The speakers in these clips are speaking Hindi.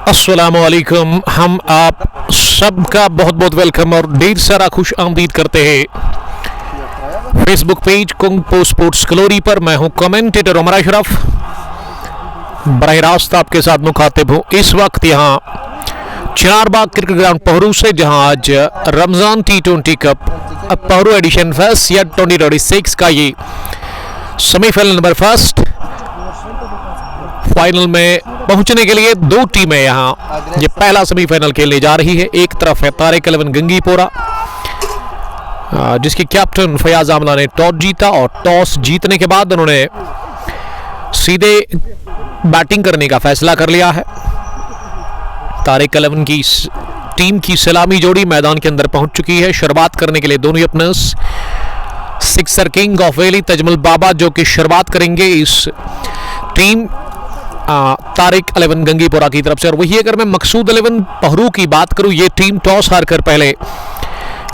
अस्सलामुअलैकुम। हम आप सबका बहुत बहुत वेलकम और ढेर सारा खुश आमदीद करते हैं Facebook page kung Sports glory पर। मैं हूं कमेंटेटर उमर अशरफ, बराह रास्त आपके साथ मुखातिब हूं इस वक्त यहां चिनारबाग क्रिकेट ग्राउंड पहरू से, जहां आज Ramzan T20 cup Pahru edition first या 2026 का ये सेमीफाइनल नंबर फर्स्ट फाइनल में पहुंचने के लिए दो टीमें यहां ये पहला सेमीफाइनल खेलने जा रही है। एक तरफ है तारिक इलेवन गंगीपोरा, जिसके कैप्टन फयाज आमला ने टॉस जीता और टॉस जीतने के बाद उन्होंने सीधे बैटिंग करने का फैसला कर लिया है। तारिक इलेवन की टीम की सलामी जोड़ी मैदान के अंदर पहुंच चुकी है। शुरुआत करने के लिए दोनों ही ओपनर्स सिक्सर किंग ऑफ वेली तजमुल बाबा जो कि शुरुआत करेंगे इस टीम तारिक इलेवन गंगीपोरा की तरफ से। और वही अगर मैं मकसूद इलेवन पहरू की बात करूं, ये टीम टॉस हारकर पहले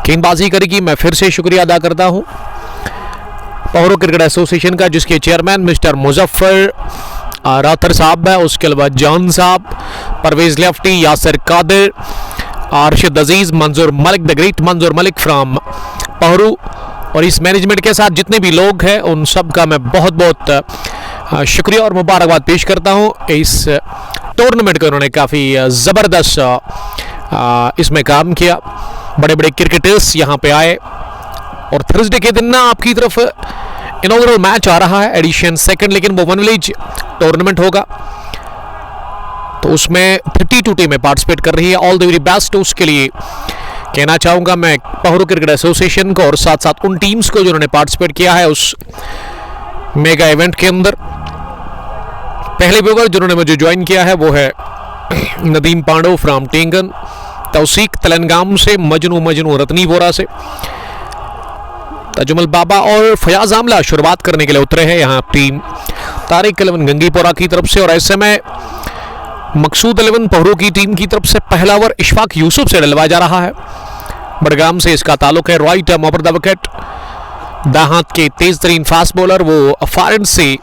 गेंदबाजी करेगी। मैं फिर से शुक्रिया अदा करता हूं पहरू क्रिकेट एसोसिएशन का, जिसके चेयरमैन मिस्टर मुजफ्फर रातर साहब है, उसके अलावा जॉन साहब, परवेज लेफ्टी, यासिर कादिर, अरशद अजीज, मंजूर मलिक, द ग्रेट मंजूर मलिक फ्रॉम पहरू, और इस मैनेजमेंट के साथ जितने भी लोग हैं उन सब का मैं बहुत बहुत शुक्रिया और मुबारकबाद पेश करता हूं। इस टूर्नामेंट को उन्होंने काफ़ी ज़बरदस्त इसमें काम किया। बड़े बड़े क्रिकेटर्स यहां पे आए और थर्सडे के दिन ना आपकी तरफ इनॉग्रल मैच आ रहा है एडिशन सेकंड, लेकिन वो वन विलेज टूर्नामेंट होगा, तो उसमें 32 टीमें पार्टिसिपेट कर रही है। ऑल द वेरी बेस्ट उसके लिए कहना चाहूँगा मैं पहरू क्रिकेट एसोसिएशन को और साथ साथ उन टीम्स को जिन्होंने पार्टिसिपेट किया है उस मेगा इवेंट के अंदर। पहले व्यूअर जिन्होंने मुझे ज्वाइन किया है वो है नदीम पांडव फ्रॉम टेंगन, तौसीक तेलंगाम से, मजनू रत्नीपोरा से, तजमुल बाबा और फयाज आमला शुरुआत करने के लिए उतरे हैं यहाँ टीम तारिक इलेवन गंगीपोरा की तरफ से। और ऐसे में मकसूद इलेवन पहरू की टीम की तरफ से पहला ओवर इशफाक यूसुफ से डलवाया जा रहा है। बड़गाम से इसका ताल्लुक है। Right arm over the wicket, दाहात के तेज तरीन फास्ट बॉलर, वो फॉरेन से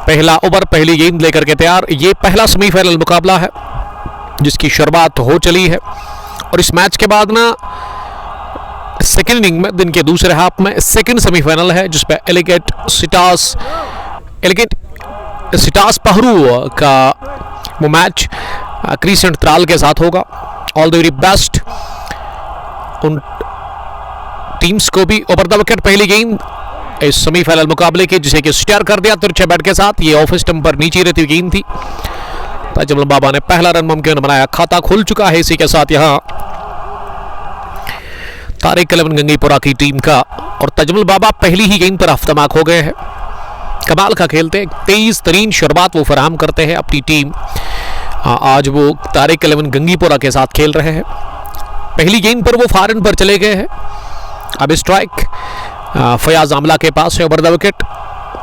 पहला ओवर पहली गेंद लेकर के तैयार। ये पहला सेमीफाइनल मुकाबला है जिसकी शुरुआत हो चली है और इस मैच के बाद ना सेकेंड इनिंग में दिन के दूसरे हाफ में सेकेंड सेमीफाइनल है जिसपे एलिगेट सिटास पहरू का वो मैच क्रिसेंट त्राल के साथ होगा। ऑल द वेरी बेस्ट उन टीम्स को भी। ओवर द विकेट पहली गेंद इस सेमीफाइनल मुकाबले के, जिसे कि स्टेयर कर दिया तिरछे बैट के साथ। ये ऑफ स्टंप पर नीचे रहती हुई गेंद थी। तजमुल बाबा ने पहला रन मुमकिन बनाया, खाता खुल चुका है इसी के साथ यहां तारिक इलेवन गंगीपोरा की टीम का। और तजमुल बाबा पहली ही गेंद पर हफ्तमाक हो गए हैं। कमाल का खेलते हैं, तेज तरीन शुरुआत वो फराहम करते हैं अपनी टीम। आज वो तारिक इलेवन गंगीपोरा के साथ खेल रहे हैं। पहली गेंद पर वो फॉरन पर चले गए हैं। अब स्ट्राइक फयाज आमला के पास है। ओवर द विकेट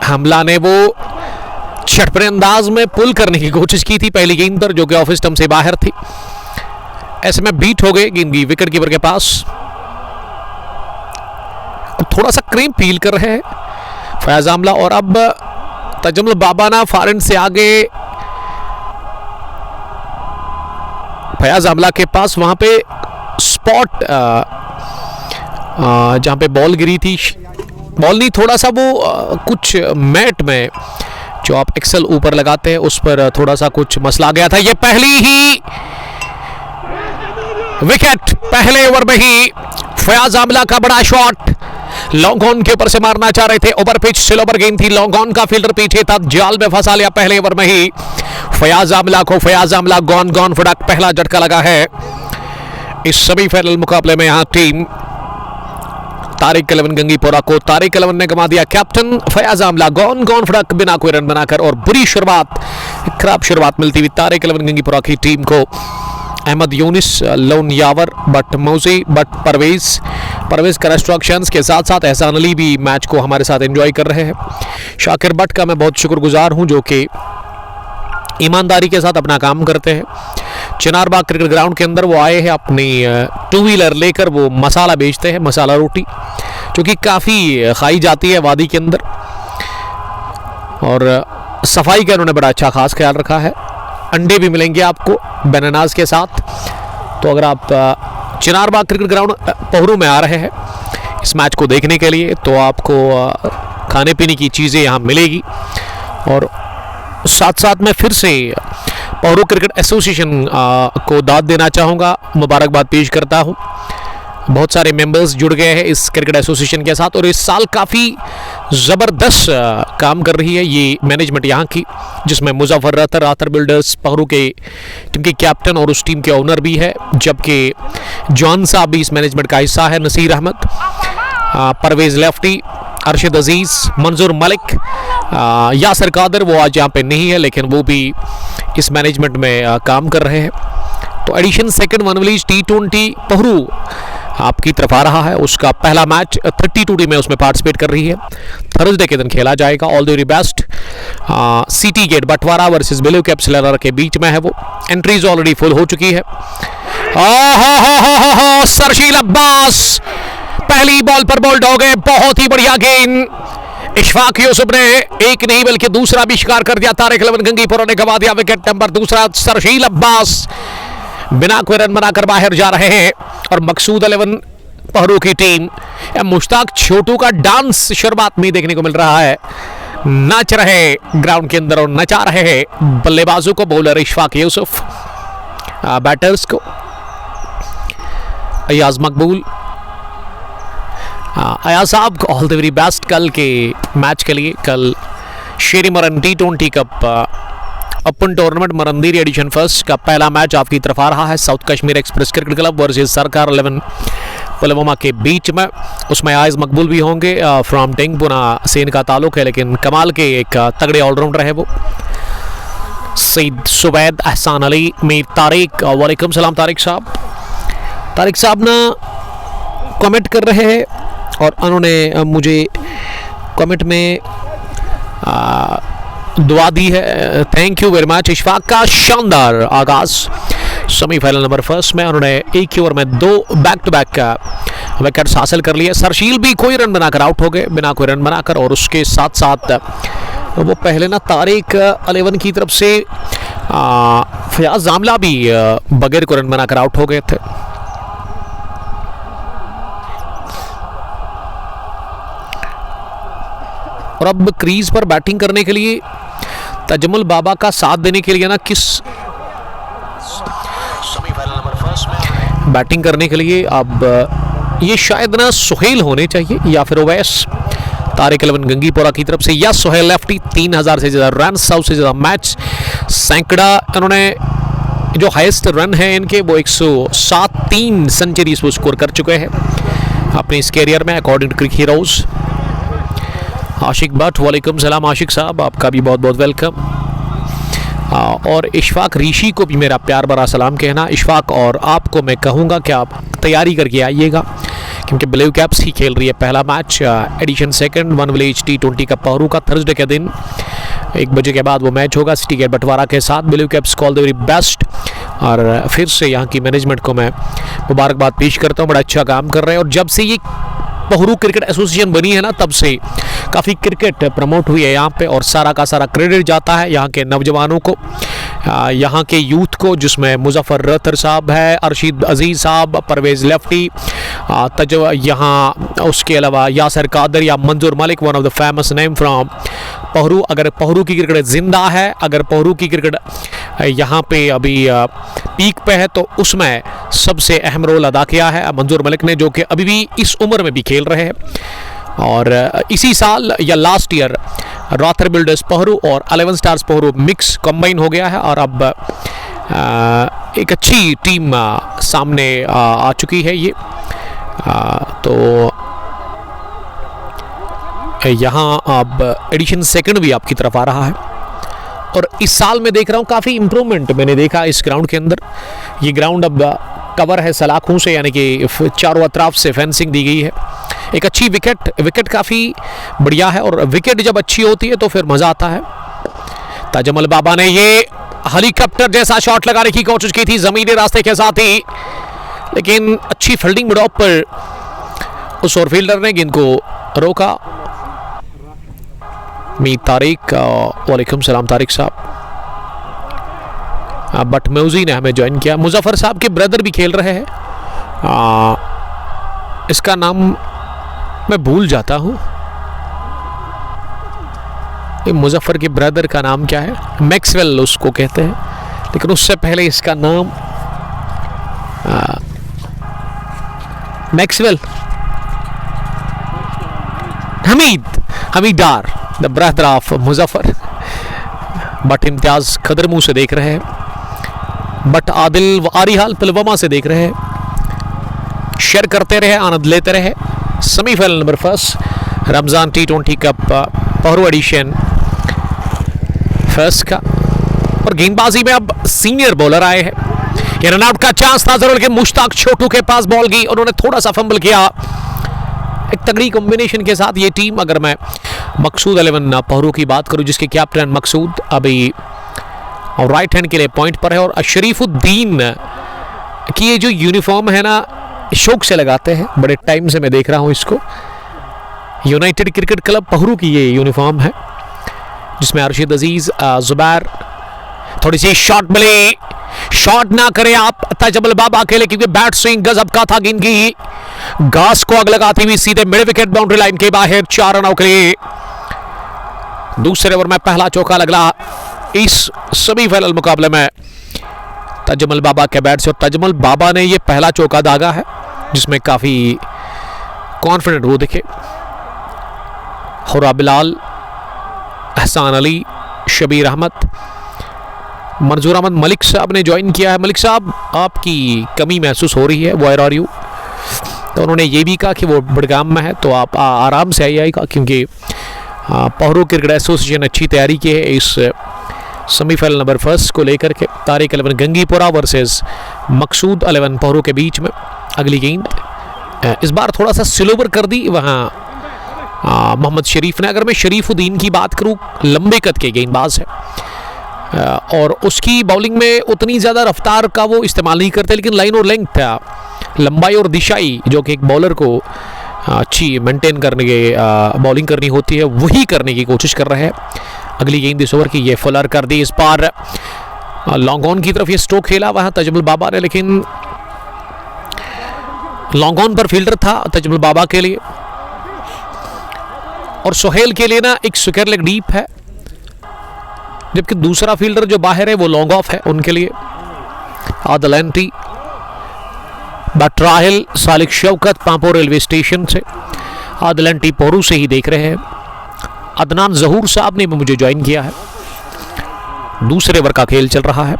हमला ने वो छटपटे अंदाज में पुल करने की कोशिश की थी पहली गेंद पर, जो कि ऑफ स्टंप से बाहर थी। ऐसे में बीट हो गए गेंद भी विकेट कीपर के पास। थोड़ा सा क्रीम फील कर रहे हैं फयाज आमला। और अब तजमुल बाबा ना फॉरन से आगे फयाज आमला के पास वहां पे स्पॉट जहां पे बॉल गिरी थी, बॉल नहीं थोड़ा सा वो कुछ मैट में जो आप एक्सल ऊपर लगाते हैं उस पर थोड़ा सा कुछ मसला गया था। ये पहली ही विकेट पहले ओवर में ही फयाज आमला का बड़ा शॉट लॉन्ग ऑन के ऊपर से मारना चाह रहे थे। ओवर पिच स्लोवर गेंद थी, लॉन्ग ऑन का फील्डर पीछे था, जाल में फंसा लिया पहले ओवर में ही फयाज आमला को। फयाज आमला गॉन फुटक पहला झटका लगा है इस सेमीफाइनल मुकाबले में। यहां टीम तारिक इलेवन गंगीपोरा को तारिक इलेवन ने गंवा दिया। कैप्टन फयाज आमला गॉन फुटक बिना कोई रन बनाकर, और बुरी शुरुआत खराब शुरुआत मिलती हुई तारिक इलेवन गंगीपोरा की टीम को अहमद यूनिस, लोन यावर, बट मौसी, बट परवेज कंस्ट्रक्शंस के साथ साथ एहसान अली भी मैच को हमारे साथ एंजॉय कर रहे हैं। शाकिर भट्ट का मैं बहुत शुक्रगुजार हूं जो कि ईमानदारी के साथ अपना काम करते हैं। चिनारबाग क्रिकेट ग्राउंड के अंदर वो आए हैं अपनी 2 व्हीलर लेकर, वो मसाला बेचते हैं, मसाला रोटी जो कि काफ़ी खाई जाती है वादी के अंदर, और सफाई का उन्होंने बड़ा अच्छा खास ख्याल रखा है। अंडे भी मिलेंगे आपको बनानास के साथ। तो अगर आप चिनारबाग क्रिकेट ग्राउंड पहरू में आ रहे हैं इस मैच को देखने के लिए तो आपको खाने पीने की चीज़ें यहाँ मिलेगी। और साथ साथ मैं फिर से पहरू क्रिकेट एसोसिएशन को दाद देना चाहूँगा, मुबारकबाद पेश करता हूँ। बहुत सारे मेंबर्स जुड़ गए हैं इस क्रिकेट एसोसिएशन के साथ और इस साल काफ़ी ज़बरदस्त काम कर रही है ये मैनेजमेंट यहाँ की, जिसमें मुजफ्फर रातर बिल्डर्स पहरू के टीम के कैप्टन और उस टीम के ओनर भी है, जबकि जॉन साहब भी इस मैनेजमेंट का हिस्सा है, नसीर अहमद, परवेज़ लेफ्टी, अरशद अजीज़, मंजूर मलिक, यासर कादर, वो आज यहाँ पे नहीं है लेकिन वो भी इस मैनेजमेंट में काम कर रहे हैं। तो edition second one village T20 Pahru आपकी तरफ आ रहा है, उसका पहला मैच 32 टीमें उसमें पार्टिसिपेट कर रही है, थर्सडे के दिन खेला जाएगा। All the very best. City gate Batwara versus blue caps लरर के बीच में है वो, एंट्रीज ऑलरेडी फुल हो चुकी है। सरशील अब्बास पहली बॉल पर बोल्ड हो गए, बहुत ही बढ़िया गेंद। इशफाक यूसुफ ने एक नहीं बल्कि दूसरा भी शिकार कर दिया। तारिक लवन गंगीपुरा ने गवा दिया विकेट नंबर दूसरा। सरशील अब्बास बिना कोई रन बनाकर बाहर जा रहे हैं और मकसूद 11 पहरू की टीम मुश्ताक छोटू का डांस शुरुआत में देखने को मिल रहा है। नाच रहे ग्राउंड के अंदर और नचा रहे हैं बल्लेबाजों को, बॉलर इशफाक यूसुफ, बैटर्स को अयाज मकबूल। अयाज साहब को ऑल द वेरी बेस्ट कल के मैच के लिए। कल शेरी मरन T20 कप ओपन टूर्नामेंट मरंदीरी एडिशन फर्स्ट का पहला मैच आपकी तरफ आ रहा है। South Kashmir express cricket club versus सरकार 11 पुलवामा के बीच में। उसमें आयज मकबूल भी होंगे, फ्रॉम टेंगपुना से इनका ताल्लुक है, लेकिन कमाल के एक तगड़े ऑलराउंडर है वो। सईद सुबैद, एहसान अली, मीर तारिक, वालेकुम सलाम तारिक साहब ना कमेंट कर रहे हैं और उन्होंने मुझे कमेंट में दुआ दी है, thank you very much. Ishfaq का शानदार आगाज सेमीफाइनल नंबर फर्स्ट में, उन्होंने एक ही ओवर में 2 बैक टू बैक विकेट्स हासिल कर लिए। सरशील भी कोई रन बनाकर आउट हो गए, बिना कोई रन बनाकर, और उसके साथ साथ वो पहले ना तारिक 11 की तरफ से फयाज जामला भी बगैर कोई रन बनाकर आउट हो गए थे। और अब क्रीज पर बैटिंग करने के लिए तजमुल बाबा का साथ देने के लिए ना किस सेमीफाइनल नंबर फर्स्ट में बैटिंग करने के लिए अब ये शायद ना सुहेल होने चाहिए या फिर ओवैस तारिक 11 गंगीपुरा की तरफ से, या सुहेल लेफ्टी। 3000 से ज़्यादा रन, 100 से ज़्यादा मैच, सैकड़ा। इन्होंने जो हाईएस्ट रन है इनके वो 107, 3 सेंचुरीज वो स्कोर कर चुके हैं अपने इस कैरियर में अकॉर्डिंग टू क्रिकेट हीरोज। आशिक भट्ट, वालेकुम सलाम आशिक साहब, आपका भी बहुत बहुत वेलकम। और इशफाक ऋषि को भी मेरा प्यार भरा सलाम कहना। इशफाक और आपको मैं कहूँगा कि आप तैयारी करके आइएगा, क्योंकि ब्लू कैप्स ही खेल रही है पहला match edition second one village T20 का पहरू का। थर्सडे के दिन 1 बजे के बाद वो मैच होगा सिटी गेट बटवारा के साथ। Blue caps call the very best, और फिर से यहाँ की मैनेजमेंट को मैं मुबारकबाद पेश करता हूँ, बड़ा अच्छा काम कर रहे हैं। और जब से ये पहरू क्रिकेट एसोसिएशन बनी है ना, तब से काफ़ी क्रिकेट प्रमोट हुई है यहाँ पे, और सारा का सारा क्रेडिट जाता है यहाँ के नौजवानों को, यहाँ के यूथ को, जिसमें मुजफ्फर रतर साहब है, अरशद अजीज़ साहब, परवेज़ लेफ्टी, यहाँ उसके अलावा यासर कादर या Manzoor Malik, one of the famous name from Pahru. अगर पहरू की क्रिकेट जिंदा है, अगर पहरू की क्रिकेट यहाँ पे अभी पीक पे है, तो उसमें सबसे अहम रोल अदा किया है मंजूर मलिक ने, जो कि अभी भी इस उम्र में भी खेल रहे हैं। और इसी साल या लास्ट ईयर रातर बिल्डर्स पहरू और 11 स्टार्स पहरू मिक्स कंबाइन हो गया है, और अब एक अच्छी टीम सामने आ चुकी है ये। तो यहाँ अब एडिशन सेकंड भी आपकी तरफ आ रहा है। और इस साल मैं देख रहा हूँ काफ़ी इम्प्रूवमेंट मैंने देखा इस ग्राउंड के अंदर। ये ग्राउंड अब कवर है सलाखों से, यानी कि चारों अतराफ से फेंसिंग दी गई है। एक अच्छी विकेट काफ़ी बढ़िया है, और विकेट जब अच्छी होती है तो फिर मज़ा आता है। ताजमल बाबा ने ये हेलीकॉप्टर जैसा शॉट लगाने की कोशिश की थी ज़मीनी रास्ते के साथ ही, लेकिन अच्छी फील्डिंग मिड ऑफ पर उस ओवर फील्डर ने गेंद को रोका। मीर तारिक, वालेकुम सलाम तारिक साहब। बट म्यूजी ने हमें ज्वाइन किया। मुजफ्फर साहब के ब्रदर भी खेल रहे हैं, इसका नाम मैं भूल जाता हूँ। मुजफ्फर के ब्रदर का नाम क्या है? मैक्सवेल उसको कहते हैं, लेकिन उससे पहले इसका नाम Maxwell Hamidar, the brother of Muzaffar. But Imtiyaz खदरमू से देख रहे हैं, बट आदिल व आरिहाल पुलवामा से देख रहे हैं। शेयर करते रहे, आनंद लेते रहे। Semifinal number 1 Ramzan T20 cup Pahru edition first का, और गेंदबाजी में अब सीनियर बॉलर आए हैं। ये रनआउट का चांस था जरूर, लेकिन मुश्ताक छोटू के पास बॉल गई, उन्होंने थोड़ा सा फंबल किया। एक तगड़ी कॉम्बिनेशन के साथ ये टीम, अगर मैं मकसूद 11 पहरू की बात करूं, जिसके कैप्टन मकसूद अभी और राइट हैंड के लिए पॉइंट पर है, और शरीफुद्दीन की ये जो यूनिफॉर्म है ना, शौक से लगाते हैं, बड़े टाइम से मैं देख रहा हूं इसको। यूनाइटेड क्रिकेट क्लब पहरू की ये यूनिफॉर्म है, जिसमें अर्शिद अजीज, जुबैर, थोड़ी सी शॉट मिली, शॉट ना करें आप ताजमल बाबा के लिए, क्योंकि बैट स्विंग गजब का था। गेंद की घास को आग लगाती हुई सीधे मिड विकेट बाउंड्री लाइन के बाहर, 4 रनों के लिए। दूसरे ओवर में पहला चौका लगला इस सेमीफाइनल मुकाबले में ताजमल बाबा के बैट से, और ताजमल बाबा ने ये पहला चौका दागा है, जिसमें काफी कॉन्फिडेंट वो दिखे। हुरा बिलाल, एहसान अली, शबीर अहमद, मंजूर अहमद मलिक साहब ने ज्वाइन किया है। मलिक साहब, आपकी कमी महसूस हो रही है, वेयर आर यू? तो उन्होंने ये भी कहा कि वो बड़गाम में है, तो आप आराम से आइएगा, क्योंकि पहरू क्रिकेट एसोसिएशन अच्छी तैयारी की है इस सेमीफाइनल नंबर 1 को लेकर के। तारिक 11 गंगीपुरा वर्सेस मकसूद 11 पहरू के बीच में अगली गेंद इस बार थोड़ा सा स्लोवर कर दी वहाँ मोहम्मद शरीफ ने। अगर मैं शरीफुद्दीन की बात करूँ, लंबे कद के गेंदबाज है, और उसकी बॉलिंग में उतनी ज़्यादा रफ्तार का वो इस्तेमाल नहीं करते, लेकिन लाइन और लेंथ, लंबाई और दिशाई, जो कि एक बॉलर को अच्छी मेंटेन करने के बॉलिंग करनी होती है, वही करने की कोशिश कर रहे हैं। अगली गेंद इस ओवर की ये फुलर कर दी। इस बार लॉन्ग ऑन की तरफ ये स्ट्रोक खेला वहाँ तजमुल बाबा ने, लेकिन लॉन्ग ऑन पर फील्डर था तजमुल बाबा के लिए, और सोहेल के लिए ना एक स्क्वायर लेग डीप है, जबकि दूसरा फील्डर जो बाहर है वो लॉन्ग ऑफ है उनके लिए। आदिल एंटी, बटराहिल सालिक शौकत पांपो रेलवे स्टेशन से, आदिल एंटी पोरू से ही देख रहे हैं। अदनान जहूर साहब ने भी मुझे ज्वाइन किया है। दूसरे ओवर का खेल चल रहा है।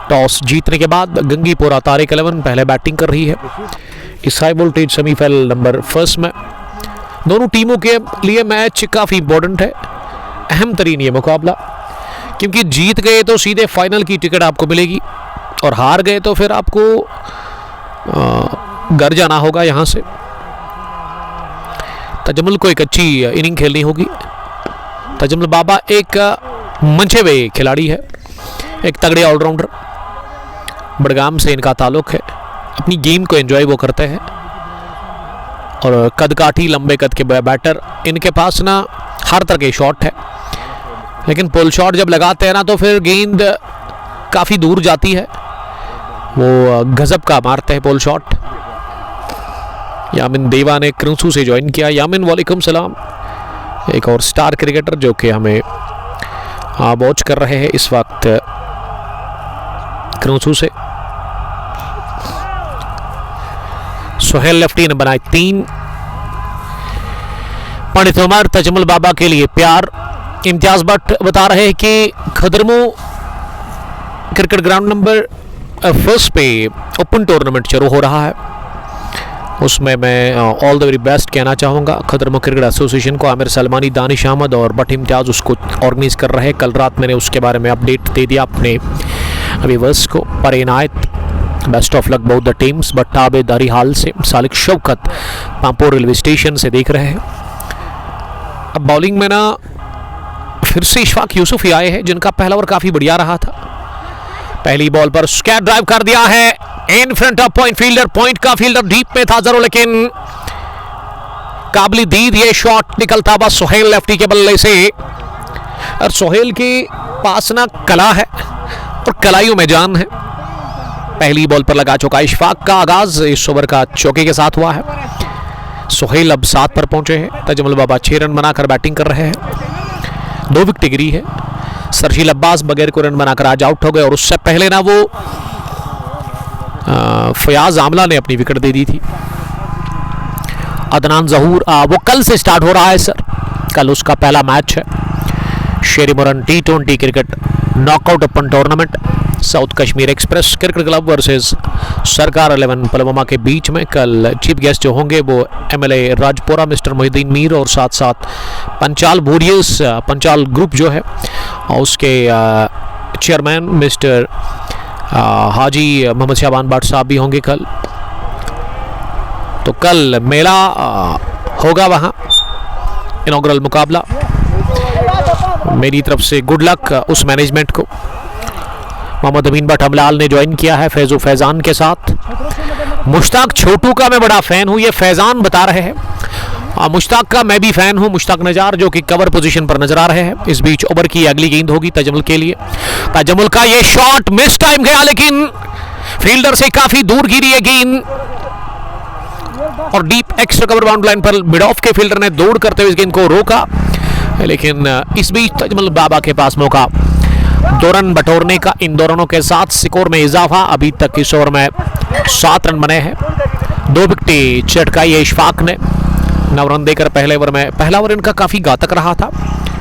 टॉस जीतने के बाद गंगीपुरा तारिक 11 पहले बैटिंग कर रही है इस हाई वोल्टेज सेमीफाइनल नंबर 1 में। दोनों टीमों के लिए मैच काफ़ी इंपॉर्टेंट है, अहम तरीन ये मुकाबला, क्योंकि जीत गए तो सीधे फाइनल की टिकट आपको मिलेगी, और हार गए तो फिर आपको घर जाना होगा यहाँ से। तजमुल को एक अच्छी इनिंग खेलनी होगी। तजमुल बाबा एक मंचे हुए खिलाड़ी है, एक तगड़े ऑलराउंडर, बड़गाम से इनका ताल्लुक है, अपनी गेम को एंजॉय वो करते हैं, और कदकाठी लंबे कद के बैटर। इनके पास ना हर तरह के शॉट है, लेकिन पुल शॉट जब लगाते हैं ना तो फिर गेंद काफ़ी दूर जाती है, वो गजब का मारते हैं पुल शॉट। यामिन देवा ने क्रंसू से ज्वाइन किया। यामिन वालेकुम सलाम, एक और स्टार क्रिकेटर जो कि हमें वॉच कर रहे हैं इस वक्त क्रंसू से। सोहेल लेफ्टी ने बनाए 3। पंडित उमर तजमुल बाबा के लिए प्यार। इम्तियाज भट्ट बता रहे हैं कि खदरमो क्रिकेट ग्राउंड नंबर 1 पे ओपन टूर्नामेंट शुरू हो रहा है, उसमें मैं ऑल द वेरी बेस्ट कहना चाहूँगा खतरमुख क्रिकेट एसोसिएशन को, आमिर सलमानी, दानिश अहमद और बट इम्तियाज़ उसको ऑर्गेनाइज कर रहे हैं। कल रात मैंने उसके बारे में अपडेट दे दिया अपने व्यूअर्स को। पर Inayat, best of luck both the teams. But आबेदारी हाल से सालिक शौकत पांपोर रेलवे स्टेशन से देख रहे हैं। अब बॉलिंग में ना फिर से इशफाक यूसुफ ही आए हैं, जिनका पहला ओवर काफ़ी बढ़िया रहा था। पहली बॉल पर स्क्वायर ड्राइव कर दिया है in front of point fielder. Point का फील्डर डीप में था जरूर, लेकिन काबिल दीद ये शॉट निकलता बस सोहेल लेफ्टी के बल्ले से। और सोहेल के पास ना कला है और कलाइयों में जान है। पहली बॉल पर लगा चौका। इशफाक का आगाज इस ओवर का चौके के साथ हुआ है। सोहेल अब 7 पर पहुंचे हैं। तजमुल बाबा 6 रन बनाकर बैटिंग कर रहे हैं। 2 विकेट गिरी है। सरशील अब्बास बगैर को रन बनाकर आज आउट हो गए और उससे पहले ना वो फयाज आमला ने अपनी विकेट दे दी थी। अदनान जहूर वो कल से स्टार्ट हो रहा है सर, कल उसका पहला मैच है। शेर मुरन T20 cricket knockout open tournament south Kashmir express cricket club versus सरकार 11 पुलवामा के बीच में। कल चीफ गेस्ट जो होंगे वो MLA राजपुरा मिस्टर मोहिद्दीन मीर और साथ साथ पंचाल वॉरियर्स पंचाल ग्रुप जो है उसके चेयरमैन मिस्टर हाजी मोहम्मद शाबान भट्ट साहब भी होंगे कल। तो कल मेला होगा वहाँ, इनॉग्रल मुकाबला। मेरी तरफ से गुड लक उस मैनेजमेंट को। मोहम्मद अमीन भट्ट हमलाल ने ज्वाइन किया है फैजू फैजान के साथ। मुश्ताक छोटू का मैं बड़ा फैन हूँ, ये फैजान बता रहे हैं। मुश्ताक का मैं भी फैन हूँ, मुश्ताक नजार, जो कि कवर पोजीशन पर नजर आ रहे हैं। इस बीच ओवर की अगली गेंद होगी तजमुल के लिए। तजमुल का ये शॉट मिस टाइम गया, लेकिन फील्डर से काफी दूर गिरी है गेंद और deep extra cover boundary line पर मिड ऑफ के फील्डर ने दौड़ करते हुए इस गेंद को रोका। लेकिन इस बीच तजमुल बाबा के पास मौका 2 रन बटोरने का। इन दोनों के साथ स्कोर में इजाफा। अभी तक इस ओवर में 7 रन बने हैं। 2 विकेटें चटकाई है इशफाक ने 9 रन देकर पहले ओवर में। पहला ओवर इनका काफी घातक रहा था।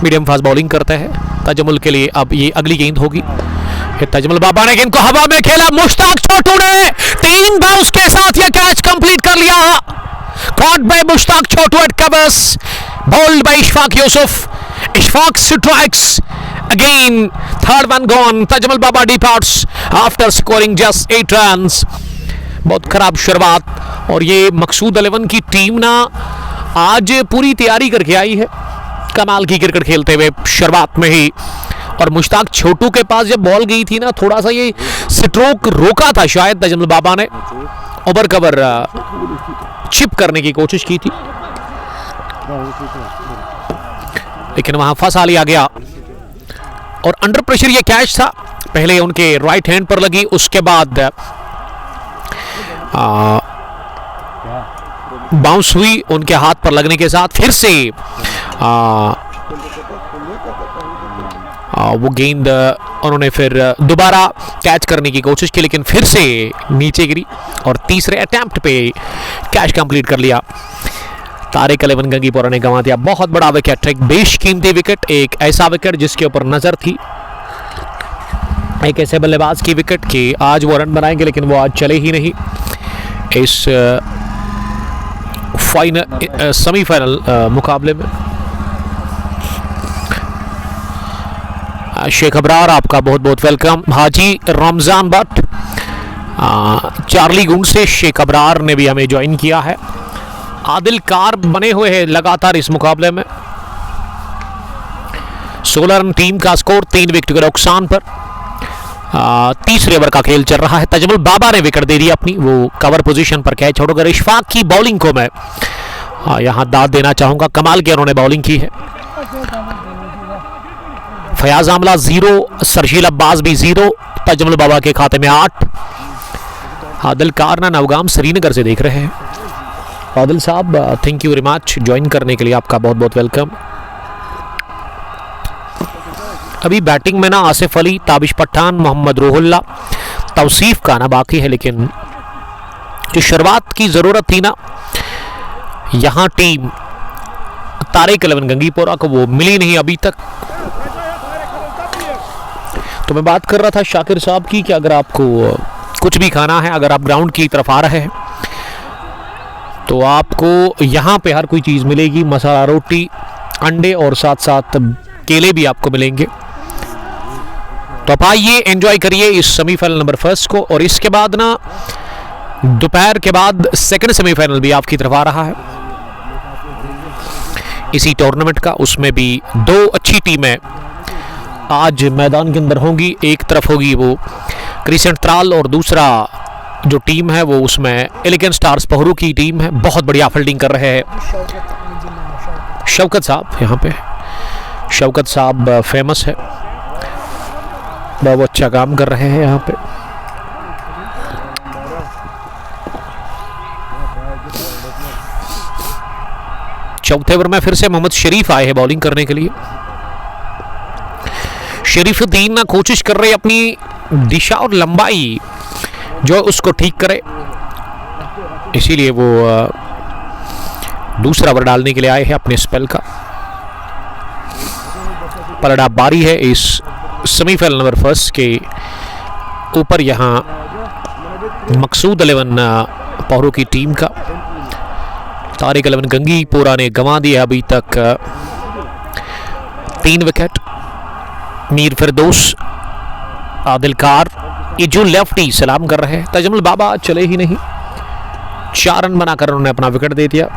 मीडियम फास्ट बॉलिंग करते हैं तजमुल के लिए। अब ये अगली गेंद होगी। तजमुल बाबा ने गेंद को हवा में खेला। मुश्ताक छोटू ने 3 बाउंस के साथ यह कैच कंप्लीट कर लिया। Caught by Mushtaq Chhotu at covers, bowled by Ishfaq Yousuf. Ishfaq strikes again, 3rd one gone. Tajamul Baba departs after scoring just 8 runs. बहुत खराब शुरुआत और ये मकसूद 11 की टीम ना आज पूरी तैयारी करके आई है कमाल की क्रिकेट खेलते हुए शुरुआत में ही। और मुश्ताक छोटू के पास जब बॉल गई थी ना, थोड़ा सा ये स्ट्रोक रोका था शायद तजमुल बाबा ने, ओवर कवर चिप करने की कोशिश की थी, लेकिन वहां फंसा लिया गया। और अंडर प्रेशर ये कैच था। पहले उनके राइट हैंड पर लगी, उसके बाद बाउंस हुई उनके हाथ पर लगने के साथ। फिर से वो गेंद उन्होंने फिर दोबारा कैच करने की कोशिश की, लेकिन फिर से नीचे गिरी और तीसरे अटेम्प्ट पे कैच कंप्लीट कर लिया। तारिक 11 गंगीपुरा ने गंवा दिया बहुत बड़ा विकेट, एक बेशकीमती विकेट, एक ऐसा विकेट जिसके ऊपर नजर थी, एक ऐसे बल्लेबाज की विकेट कि आज वो रन बनाएंगे, लेकिन वो आज चले ही नहीं। इस फाइनल सेमीफाइनल मुकाबले में शेख अबरार आपका बहुत बहुत वेलकम। हाजी रमजान भट्ट चार्ली गुंड से शेख अबरार ने भी हमें ज्वाइन किया है। आदिल कार बने हुए हैं लगातार इस मुकाबले में। 16 रन टीम का स्कोर, 3 विकेट के नुकसान पर। तीसरे ओवर का खेल चल रहा है। तजमुल बाबा ने विकेट दे दी अपनी, वो कवर पोजीशन पर कैच छोड़कर। इशफाक की बॉलिंग को मैं यहां दाद देना चाहूंगा, कमाल की उन्होंने बॉलिंग की है। फयाज आमला 0, सरशील अब्बास भी 0, तजमुल बाबा के खाते में 8। आदिल कारना नवगाम श्रीनगर से देख रहे हैं। आदिल साहब thank you very much join करने के लिए, आपका बहुत बहुत वेलकम। अभी बैटिंग में ना आसिफ अली, ताबिश पठान, मोहम्मद रूहुल्ला, तौसीफ का ना बाकी है, लेकिन जो शुरुआत की जरूरत थी ना यहां टीम तारिक 11 गंगीपुरा को वो मिली नहीं अभी तक। तो मैं बात कर रहा था शाकिर साहब की कि अगर आपको कुछ भी खाना है, अगर आप ग्राउंड की तरफ आ रहे हैं तो आपको यहाँ पे हर कोई चीज़ मिलेगी, मसाला रोटी, अंडे और साथ साथ केले भी आपको मिलेंगे। तो आप आइए एंजॉय करिए इस सेमीफाइनल नंबर 1 को। और इसके बाद ना दोपहर के बाद सेकंड सेमीफाइनल भी आपकी तरफ आ रहा है इसी टूर्नामेंट का। उसमें भी 2 अच्छी टीमें आज मैदान के अंदर होंगी। एक तरफ होगी वो क्रिसेंट त्राल और दूसरा जो टीम है वो उसमें एलिगेंट स्टार्स पहरू की टीम है। बहुत बढ़िया फील्डिंग कर रहे हैं शौकत साहब। यहाँ पे शौकत साहब फेमस है, बहुत अच्छा काम कर रहे हैं यहाँ पे। चौथे ओवर में फिर से मोहम्मद शरीफ आए हैं बॉलिंग करने के लिए। शरीफुद्दीन ना कोशिश कर रहे अपनी दिशा और लंबाई जो उसको ठीक करे, इसीलिए वो दूसरा ओवर डालने के लिए आए हैं अपने स्पेल का। पलड़ा बारी है इस सेमीफाइनल नंबर 1 के ऊपर यहाँ मकसूद 11 पौरों की टीम का। तारिक 11 गंगीपुरा ने गंवा दिया अभी तक 3 विकेट। मीर फिरदौस, आदिल कार, ये जो लेफ्टी सलाम कर रहे हैं। तजमुल बाबा चले ही नहीं, 4 रन बनाकर उन्होंने अपना विकेट दे दिया।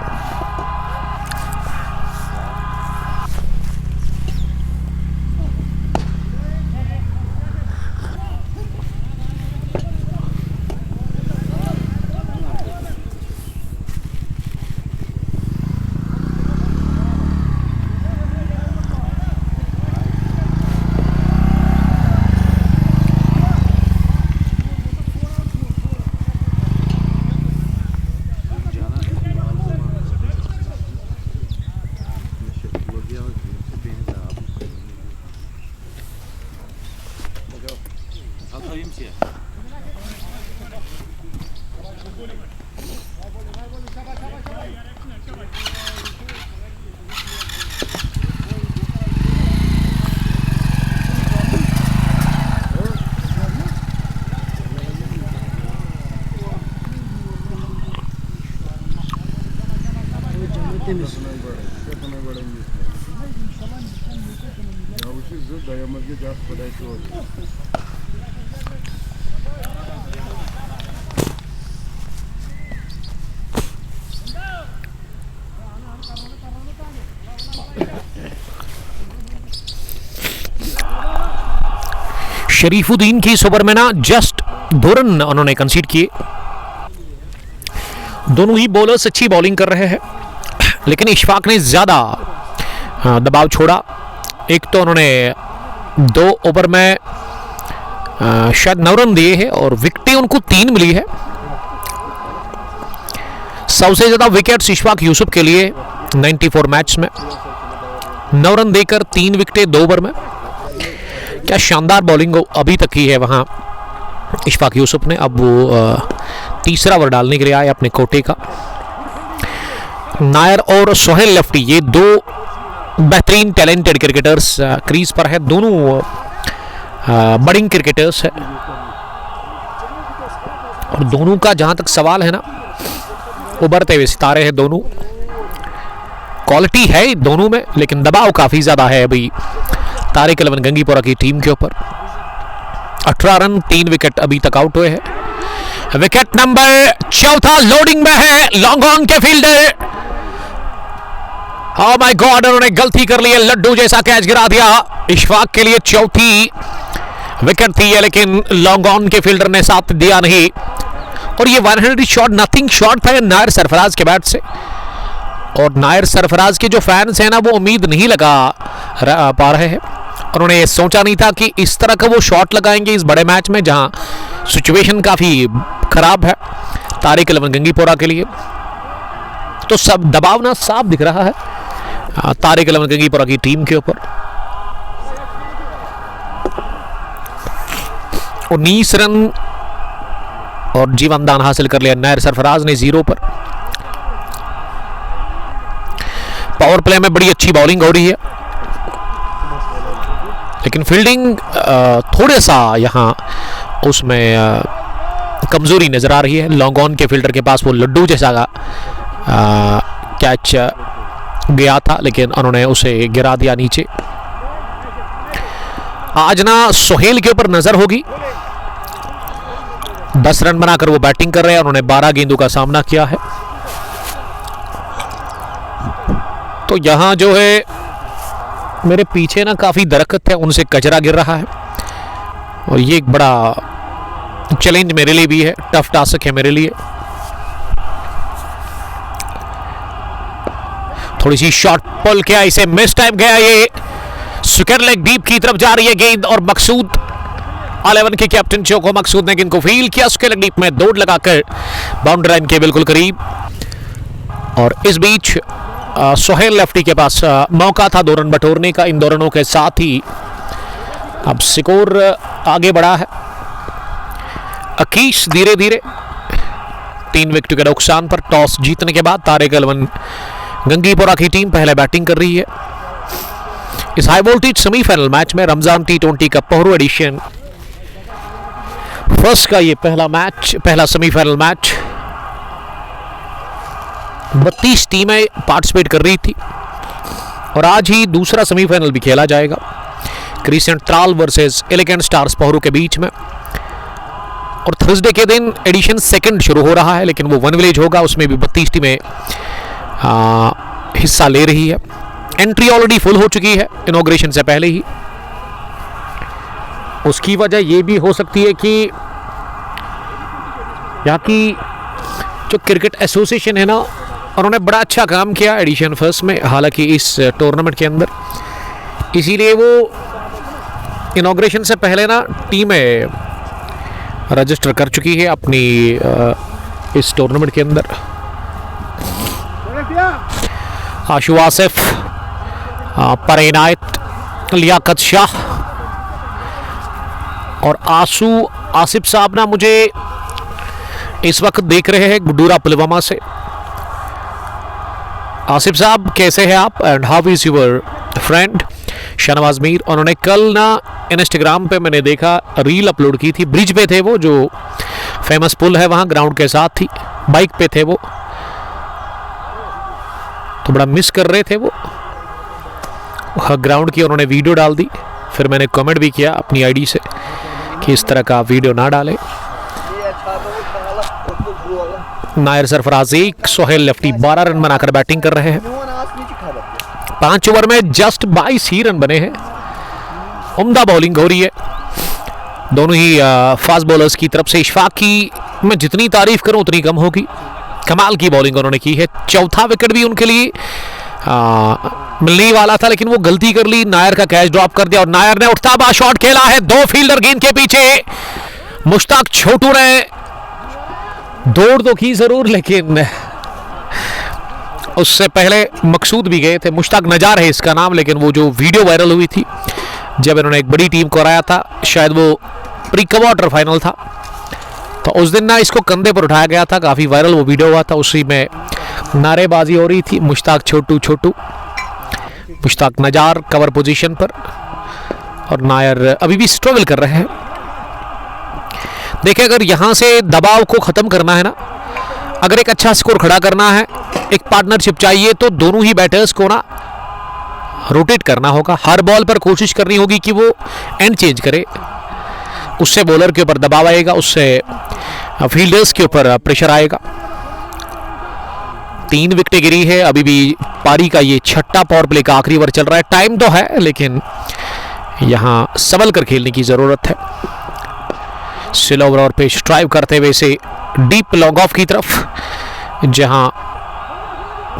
शरीफुद्दीन की इस ओवर में ना जस्ट 2 रन उन्होंने कंसीड किए। दोनों ही बॉलर्स अच्छी बॉलिंग कर रहे हैं, लेकिन इशफाक ने ज़्यादा दबाव छोड़ा। एक तो उन्होंने 2 ओवर में शायद 9 रन दिए हैं और विकेटें उनको 3 मिली है। सबसे ज़्यादा विकेट्स इशफाक यूसुफ के लिए 94 मैच में, 9 रन देकर 3 विकेटें 2 ओवर में। क्या शानदार बॉलिंग अभी तक की है वहाँ इशफाक यूसुफ ने। अब वो तीसरा ओवर डालने के लिए आए अपने कोटे का। नायर और सोहेल लेफ्टी, ये 2 बेहतरीन टैलेंटेड क्रिकेटर्स क्रीज पर है। दोनों बड़िंग क्रिकेटर्स है और दोनों का जहां तक सवाल है ना, उभरते हुए सितारे हैं दोनों। क्वालिटी है दोनों में, लेकिन दबाव काफी ज्यादा है अभी तारिक 11 गंगीपुरा की टीम के ऊपर। 18 रन 3 विकेट अभी तक आउट हुए हैं। विकेट नंबर 4 लोडिंग में है लॉन्ग ऑन के फील्डर। ओह माय गॉड, उन्होंने गलती कर ली है, लड्डू जैसा कैच गिरा दिया। इशफाक के लिए 4थी विकेट थी, लेकिन लॉन्ग ऑन के फील्डर ने साथ दिया नहीं। और ये 100 शॉट नथिंग शॉट था नायर सरफराज के बैट से। और नायर सरफराज के जो फैंस हैं ना, वो उम्मीद नहीं लगा पा रहे हैं। उन्होंने सोचा नहीं था कि इस तरह का वो शॉट लगाएंगे इस बड़े मैच में, जहां सिचुएशन काफी खराब है तारिक 11 गंगीपुरा के लिए। तो सब दबाव ना साफ दिख रहा है तारिक 11 गंगीपुरा की टीम के ऊपर। 19 रन और जीवनदान हासिल कर लिया नायर सरफराज ने 0 पर। पावर प्ले में बड़ी अच्छी बॉलिंग हो रही है, लेकिन फील्डिंग थोड़े सा यहाँ उसमें कमजोरी नजर आ रही है। लॉन्ग ऑन के फील्डर के पास वो लड्डू जैसा कैच गया था, लेकिन उन्होंने उसे गिरा दिया नीचे। आज ना सोहेल के ऊपर नजर होगी। 10 रन बनाकर वो बैटिंग कर रहे हैं। उन्होंने 12 गेंदों का सामना किया है। तो यहां जो है मेरे पीछे ना काफी दरख्त है, उनसे कचरा गिर रहा है और ये एक बड़ा चैलेंज मेरे लिए भी है, टफ टास्क है मेरे लिए। थोड़ी सी शॉर्ट पुल किया, इसे मिस टाइम गया। ये स्क्वायर लेग डीप की तरफ जा रही है गेंद और मकसूद 11 के कैप्टन चोको मकसूद ने गेंद को फील किया स्क्वायर लेग डीप में, दौड़ लगाकर बाउंड्री लाइन के बिल्कुल करीब। और इस बीच सोहेल लेफ्टी के पास मौका था 2 रन बटोरने का। इन 2 रनों के साथ ही अब स्कोर आगे बढ़ा है। अकीश धीरे धीरे 3 विकेट के नुकसान पर टॉस जीतने के बाद तारिक अलवन गंगीपुरा की टीम पहले बैटिंग कर रही है। इस हाई वोल्टेज सेमीफाइनल मैच में रमजान T20 का पोहरू एडिशन फर्स्ट का ये पहला सेमीफाइनल मैच 32 टीमें पार्टिसिपेट कर रही थी और आज ही दूसरा सेमीफाइनल भी खेला जाएगा crescent Tral versus elegant stars Pohru के बीच में। और थर्सडे के दिन एडिशन सेकंड शुरू हो रहा है, लेकिन वो 1 विलेज होगा, उसमें भी 32 टीमें हिस्सा ले रही है। एंट्री ऑलरेडी फुल हो चुकी है इनॉग्रेशन से पहले ही। उसकी वजह ये भी हो सकती है कि यहाँ की जो क्रिकेट एसोसिएशन है ना, उन्होंने बड़ा अच्छा काम किया एडिशन फर्स्ट में, हालांकि इस टूर्नामेंट के अंदर, इसीलिए वो इनॉग्रेशन से पहले ना टीमें रजिस्टर कर चुकी है अपनी इस टूर्नामेंट के अंदर। आशु आसिफ, पर इनायत, लियाकत शाह और आसिफ साहब ना मुझे इस वक्त देख रहे हैं गुड्डूरा पुलवामा से। आसिफ साहब कैसे हैं आप and how is your friend Shahnawaz Mir. उन्होंने कल ना इंस्टाग्राम पे मैंने देखा रील अपलोड की थी, ब्रिज पे थे वो, जो फेमस पुल है वहाँ ग्राउंड के साथ ही, बाइक पे थे वो, तो बड़ा मिस कर रहे थे वो ग्राउंड की। उन्होंने वीडियो डाल दी, फिर मैंने कमेंट भी किया अपनी आईडी से कि इस तरह का वीडियो ना डालें। नायर सरफराज 1, सोहेल लेफ्टी 12 रन बनाकर बैटिंग कर रहे हैं। 5 ओवर में जस्ट 22 ही रन बने हैं। उम्दा बॉलिंग हो रही है दोनों ही फास्ट बॉलर्स की तरफ से। इशफाक की मैं जितनी तारीफ करूं उतनी कम होगी, कमाल की बॉलिंग उन्होंने की है। चौथा विकेट भी उनके लिए मिलने वाला था, लेकिन वो गलती कर ली, नायर का कैच ड्रॉप कर दिया और नायर ने उठता हुआ शॉट खेला है 2 फील्डर गेंद के पीछे। मुश्ताक छोटू ने दौड़ तो की जरूर, लेकिन उससे पहले मकसूद भी गए थे। मुश्ताक नजार है इसका नाम, लेकिन वो जो वीडियो वायरल हुई थी जब इन्होंने एक बड़ी टीम को हराया था, शायद वो प्री क्वार्टर फाइनल था, तो उस दिन ना इसको कंधे पर उठाया गया था, काफी वायरल वो वीडियो हुआ था। उसी में नारेबाजी हो रही थी, मुश्ताक छोटू, मुश्ताक नजार कवर पोजीशन पर और नायर अभी भी स्ट्रगल कर रहे हैं। देखिए, अगर यहां से दबाव को खत्म करना है ना, अगर एक अच्छा स्कोर खड़ा करना है, एक पार्टनरशिप चाहिए, तो दोनों ही बैटर्स को ना रोटेट करना होगा। हर बॉल पर कोशिश करनी होगी कि वो एंड चेंज करे, उससे बॉलर के ऊपर दबाव आएगा, उससे फील्डर्स के ऊपर प्रेशर आएगा। 3 विकेटें गिरी है, अभी भी पारी का ये 6ठा पावर प्ले का आखिरी ओवर चल रहा है। टाइम तो है, लेकिन यहां संभल कर खेलने की जरूरत है। स्लो ओवर पे स्ट्राइव करते हुए से डीप लॉन्ग ऑफ की तरफ, जहां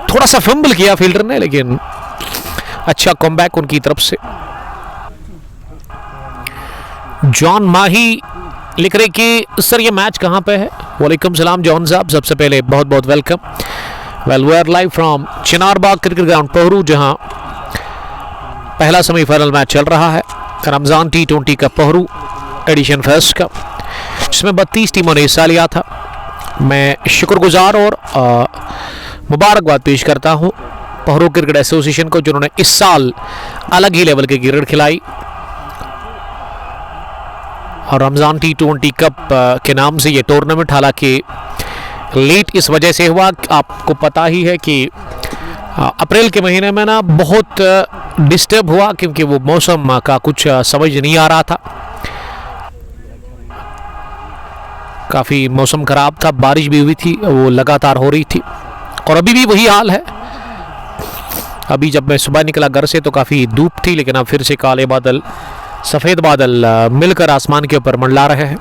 थोड़ा सा फंबल किया फील्डर ने, लेकिन अच्छा कमबैक उनकी तरफ से। जॉन माही लिख रहे कि सर ये मैच कहां पे है। वालेकुम सलाम जॉन साहब, सबसे पहले बहुत बहुत welcome. Well, we are live from Chinarbagh cricket ground Pohru, जहां पहला सेमीफाइनल मैच चल रहा है रमजान T20 का पोहरू एडिशन फर्स्ट का, जिसमें 32 टीमों ने हिस्सा लिया था। मैं शुक्रगुजार और मुबारकबाद पेश करता हूं पोहरू क्रिकेट एसोसिएशन को, जिन्होंने इस साल अलग ही लेवल की क्रिकेट खिलाई और रमजान T20 कप के नाम से ये टूर्नामेंट, हालांकि लेट इस वजह से हुआ, आपको पता ही है कि अप्रैल के महीने में ना बहुत डिस्टर्ब हुआ क्योंकि वो मौसम का कुछ समझ नहीं आ रहा था, काफ़ी मौसम ख़राब था, बारिश भी हुई थी, वो लगातार हो रही थी और अभी भी वही हाल है। अभी जब मैं सुबह निकला घर से तो काफ़ी धूप थी, लेकिन अब फिर से काले बादल, सफ़ेद बादल मिलकर आसमान के ऊपर मंडला रहे हैं।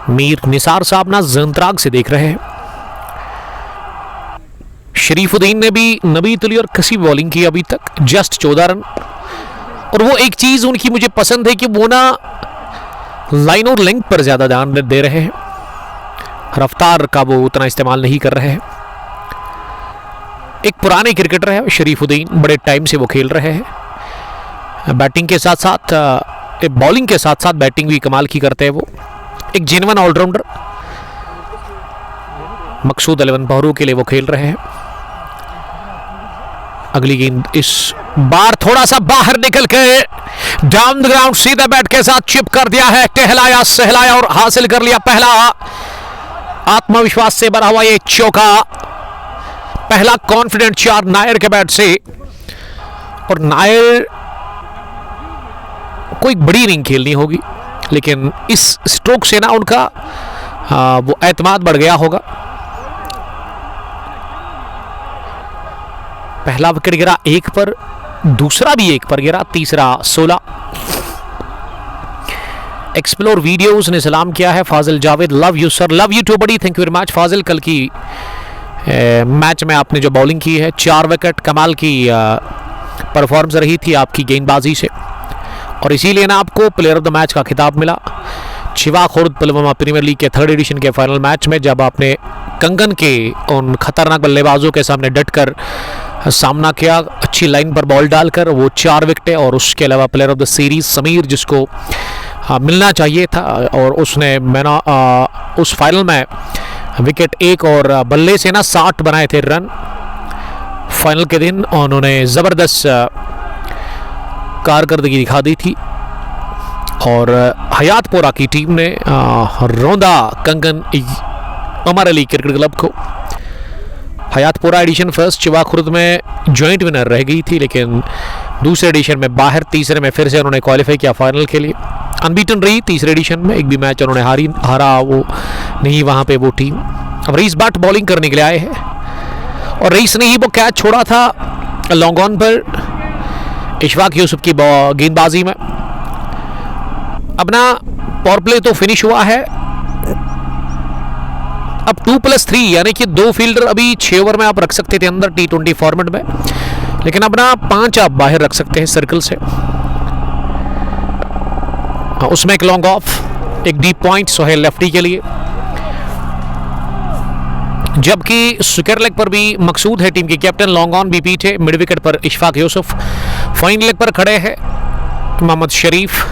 मीर निसार साहब ना जंतराग से देख रहे हैं। शरीफुद्दीन ने भी नबी तुली और कसी बॉलिंग की अभी तक, जस्ट 14 रन। और वो एक चीज़ उनकी मुझे पसंद है कि वो ना लाइन और लेंथ पर ज़्यादा ध्यान दे रहे हैं, रफ्तार का वो उतना इस्तेमाल नहीं कर रहे हैं। एक पुराने क्रिकेटर है शरीफुद्दीन, बड़े टाइम से वो खेल रहे हैं। बैटिंग के साथ साथ बॉलिंग के साथ साथ बैटिंग भी कमाल की करते हैं वो, एक जेन्युइन ऑलराउंडर। मकसूद 11 बहरू के लिए वो खेल रहे हैं। अगली गेंद इस बार थोड़ा सा बाहर निकल के डाउन द ग्राउंड सीधे बैट के साथ चिप कर दिया है, टहलाया सहलाया और हासिल कर लिया पहला। आत्मविश्वास से भरा हुआ ये चौका, पहला कॉन्फिडेंट 4 नायर के बैट से। और नायर कोई बड़ी इनिंग खेलनी होगी, लेकिन इस स्ट्रोक से ना उनका वो एतमाद बढ़ गया होगा। पहला विकेट गिरा 1 पर, दूसरा भी 1 पर गिरा, तीसरा 16। एक्सप्लोर वीडियोस ने सलाम किया है। Fazil Javed, love you sir, love you too buddy, thank you very much. Fazil, कल की मैच में आपने जो बॉलिंग की है, 4 विकेट, कमाल की परफॉर्मेंस रही थी आपकी गेंदबाजी से, और इसीलिए ना आपको प्लेयर ऑफ द मैच का खिताब मिला। शिवा खुर्द पुलवामा प्रीमियर लीग के 3rd एडिशन के फाइनल मैच में जब आपने कंगन के उन खतरनाक बल्लेबाजों के सामने डटकर सामना किया, अच्छी लाइन पर बॉल डालकर, वो 4 विकेटें, और उसके अलावा player of the series Sameer, जिसको मिलना चाहिए था, और उसने उस फाइनल में विकेट 1 और बल्ले से ना 60 बनाए थे रन। फाइनल के दिन उन्होंने ज़बरदस्त कारकर्दगी दिखा दी थी, और हयातपुरा की टीम ने रौंदा कंगन उमर अली क्रिकेट क्लब को। हयातपुरा एडिशन फर्स्ट चिवा खुर्द में जॉइंट विनर रह गई थी, लेकिन दूसरे एडिशन में बाहर, तीसरे में फिर से उन्होंने क्वालिफाई किया फाइनल के लिए। अनबीटन रही तीसरे एडिशन में, एक भी मैच उन्होंने हारा वो नहीं वहाँ पे वो टीम। अब रईस भट्ट बॉलिंग करने के लिए आए हैं, और रईस ने ही वो कैच छोड़ा था लॉन्ग ऑन पर इशफाक यूसुफ की गेंदबाजी में। अब ना पावर प्ले तो फिनिश हुआ है, अब 2+3 यानी कि 2 फील्डर अभी 6 ओवर में आप रख सकते थे अंदर T20 फॉर्मेट में, लेकिन अब ना 5 आप बाहर रख सकते हैं सर्कल से। उसमें एक लॉन्ग ऑफ, एक डीप पॉइंट सोहेल लेफ्टी के लिए, जबकि स्क्वायर लेग पर भी मकसूद है टीम के कैप्टन, लॉन्ग ऑन भी पीछे, मिड विकेट पर इशफाक यूसुफ, फाइन लेग पर खड़े हैं मोहम्मद शरीफ,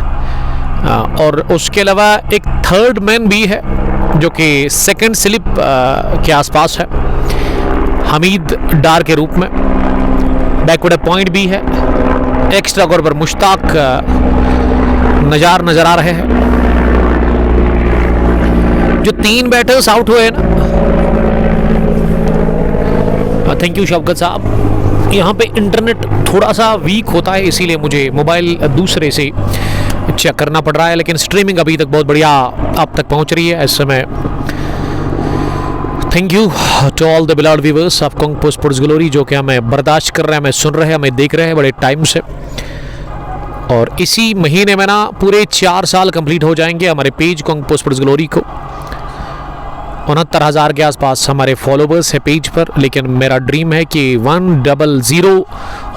और उसके अलावा एक थर्ड मैन भी है जो कि सेकंड स्लिप के आसपास है, हमीद डार के रूप में। बैकवर्ड पॉइंट भी है, एक्स्ट्रा कवर पर मुश्ताक नजर आ रहे हैं। जो 3 बैटर्स आउट हुए हैं ना, थैंक यू शौकत साहब, यहाँ पे इंटरनेट थोड़ा सा वीक होता है, इसीलिए मुझे मोबाइल दूसरे से चेक करना पड़ रहा है, लेकिन स्ट्रीमिंग अभी तक बहुत बढ़िया आप तक पहुंच रही है इस समय। Thank you to all the beloved viewers of Kung Sports Glory, जो कि हमें बर्दाश्त कर रहे हैं, हमें सुन रहे हैं, हमें देख रहे हैं बड़े टाइम से। और इसी महीने में ना पूरे 4 साल कंप्लीट हो जाएंगे हमारे पेज कुंग स्पोर्ट्स ग्लोरी को। 69,000 के आसपास हमारे फॉलोवर्स है पेज पर, लेकिन मेरा ड्रीम है कि 100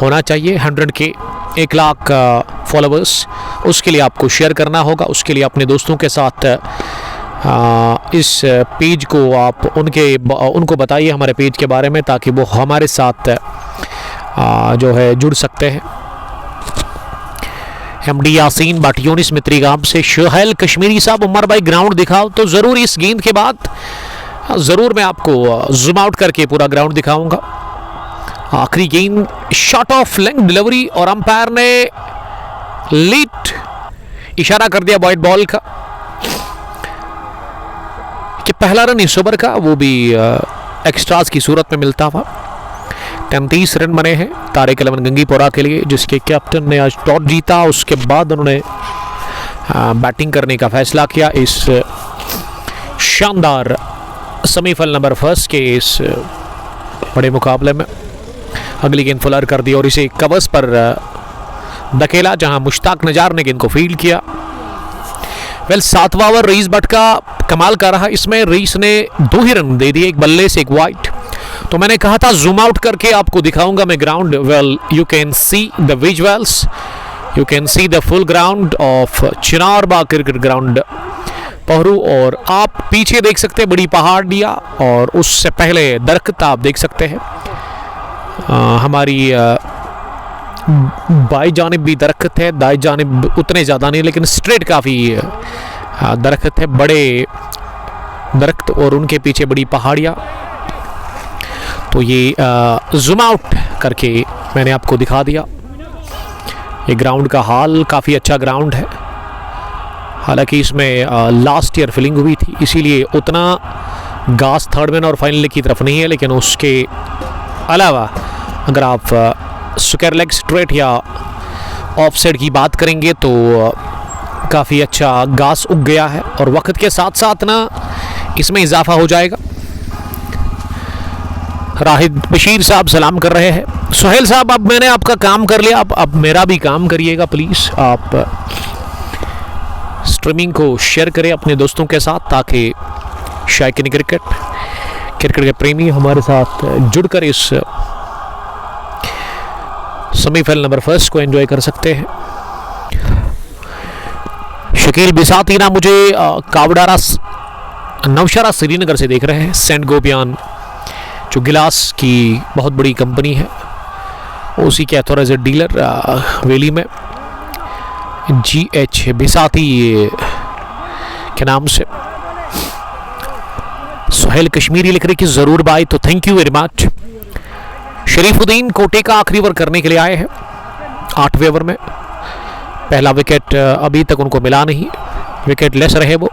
होना चाहिए 100 के, 1 लाख फॉलोवर्स। उसके लिए आपको शेयर करना होगा, उसके लिए अपने दोस्तों के साथ इस पेज को आप उनको बताइए हमारे पेज के बारे में, ताकि वो हमारे साथ जो है जुड़ सकते हैं। एमडी यासीन बाटियोनिस मित्री गांव से, शोहेल कश्मीरी साहब, उमर भाई ग्राउंड दिखाओ, तो ज़रूर इस गेंद के बाद ज़रूर मैं आपको जूम आउट करके पूरा ग्राउंड दिखाऊंगा। आखिरी गेंद शॉट ऑफ लेंथ डिलीवरी, और अंपायर ने लेट इशारा कर दिया वाइड बॉल का। कि पहला रन इस ओवर का वो भी एक्स्ट्रास की सूरत में मिलता हुआ। 33 रन बने हैं तारिक इलेवन गंगीपुरा के लिए, जिसके कैप्टन ने आज टॉस जीता। उसके बाद उन्होंने बैटिंग करने का फैसला किया इस शानदार सेमीफाइनल नंबर फर्स्ट के इस बड़े मुकाबले में। अगली गेंद फुलर कर दी और इसे कवर्स पर धकेला, जहां मुश्ताक नजार ने गेंद को फील्ड किया। वेल, 7वां ओवर रईस भट्ट का कमाल कर रहा। इसमें रईस ने 2 ही रन दे दिए, एक बल्ले से एक वाइड। तो मैंने कहा था जूम आउट करके आपको दिखाऊंगा मैं ground. Well, you can see the visuals, you can see the full ground of Chinar Bagh cricket ground Pohru. और आप पीछे देख सकते हैं बड़ी पहाड़ियाँ, और उससे पहले दरख्त आप देख सकते हैं। हमारी बाई जानिब भी दरख्त है, दाई जानिब उतने ज़्यादा नहीं, लेकिन स्ट्रेट काफ़ी दरख्त है, बड़े दरख्त, और उनके पीछे बड़ी पहाड़ियाँ। तो ये जूम आउट करके मैंने आपको दिखा दिया। ये ग्राउंड का हाल काफ़ी अच्छा ग्राउंड है। हालांकि इसमें लास्ट ईयर फिलिंग हुई थी, इसीलिए उतना घास थर्ड मैन और फाइनल की तरफ नहीं है। लेकिन उसके अलावा अगर आप स्क्वायर लेग स्ट्रेट या ऑफ साइड की बात करेंगे तो काफ़ी अच्छा घास उग गया है, और वक्त के साथ साथ ना इसमें इजाफा हो जाएगा। राहिद बशीर साहब सलाम कर रहे हैं। सुहेल साहब, अब मैंने आपका काम कर लिया, अब मेरा भी काम करिएगा प्लीज़। आप स्ट्रीमिंग को शेयर करें अपने दोस्तों के साथ, ताकि शायकीन क्रिकेट के प्रेमी हमारे साथ जुड़कर इस सेमीफाइनल नंबर फर्स्ट को एंजॉय कर सकते हैं। शकील बिसाती ना मुझे कावडारा नौशहरा श्रीनगर से देख रहे हैं। सेंट गोपियान जो गिलास की बहुत बड़ी कंपनी है, उसी के अथॉराइज डीलर वेली में GH बिसाती के नाम से। सुहेल कश्मीरी लिख रहे कि ज़रूर बाय, तो thank you very much. Sharifuddin कोटे का आखिरी ओवर करने के लिए आए हैं 8वें ओवर में। पहला विकेट अभी तक उनको मिला नहीं, विकेट लेस रहे वो,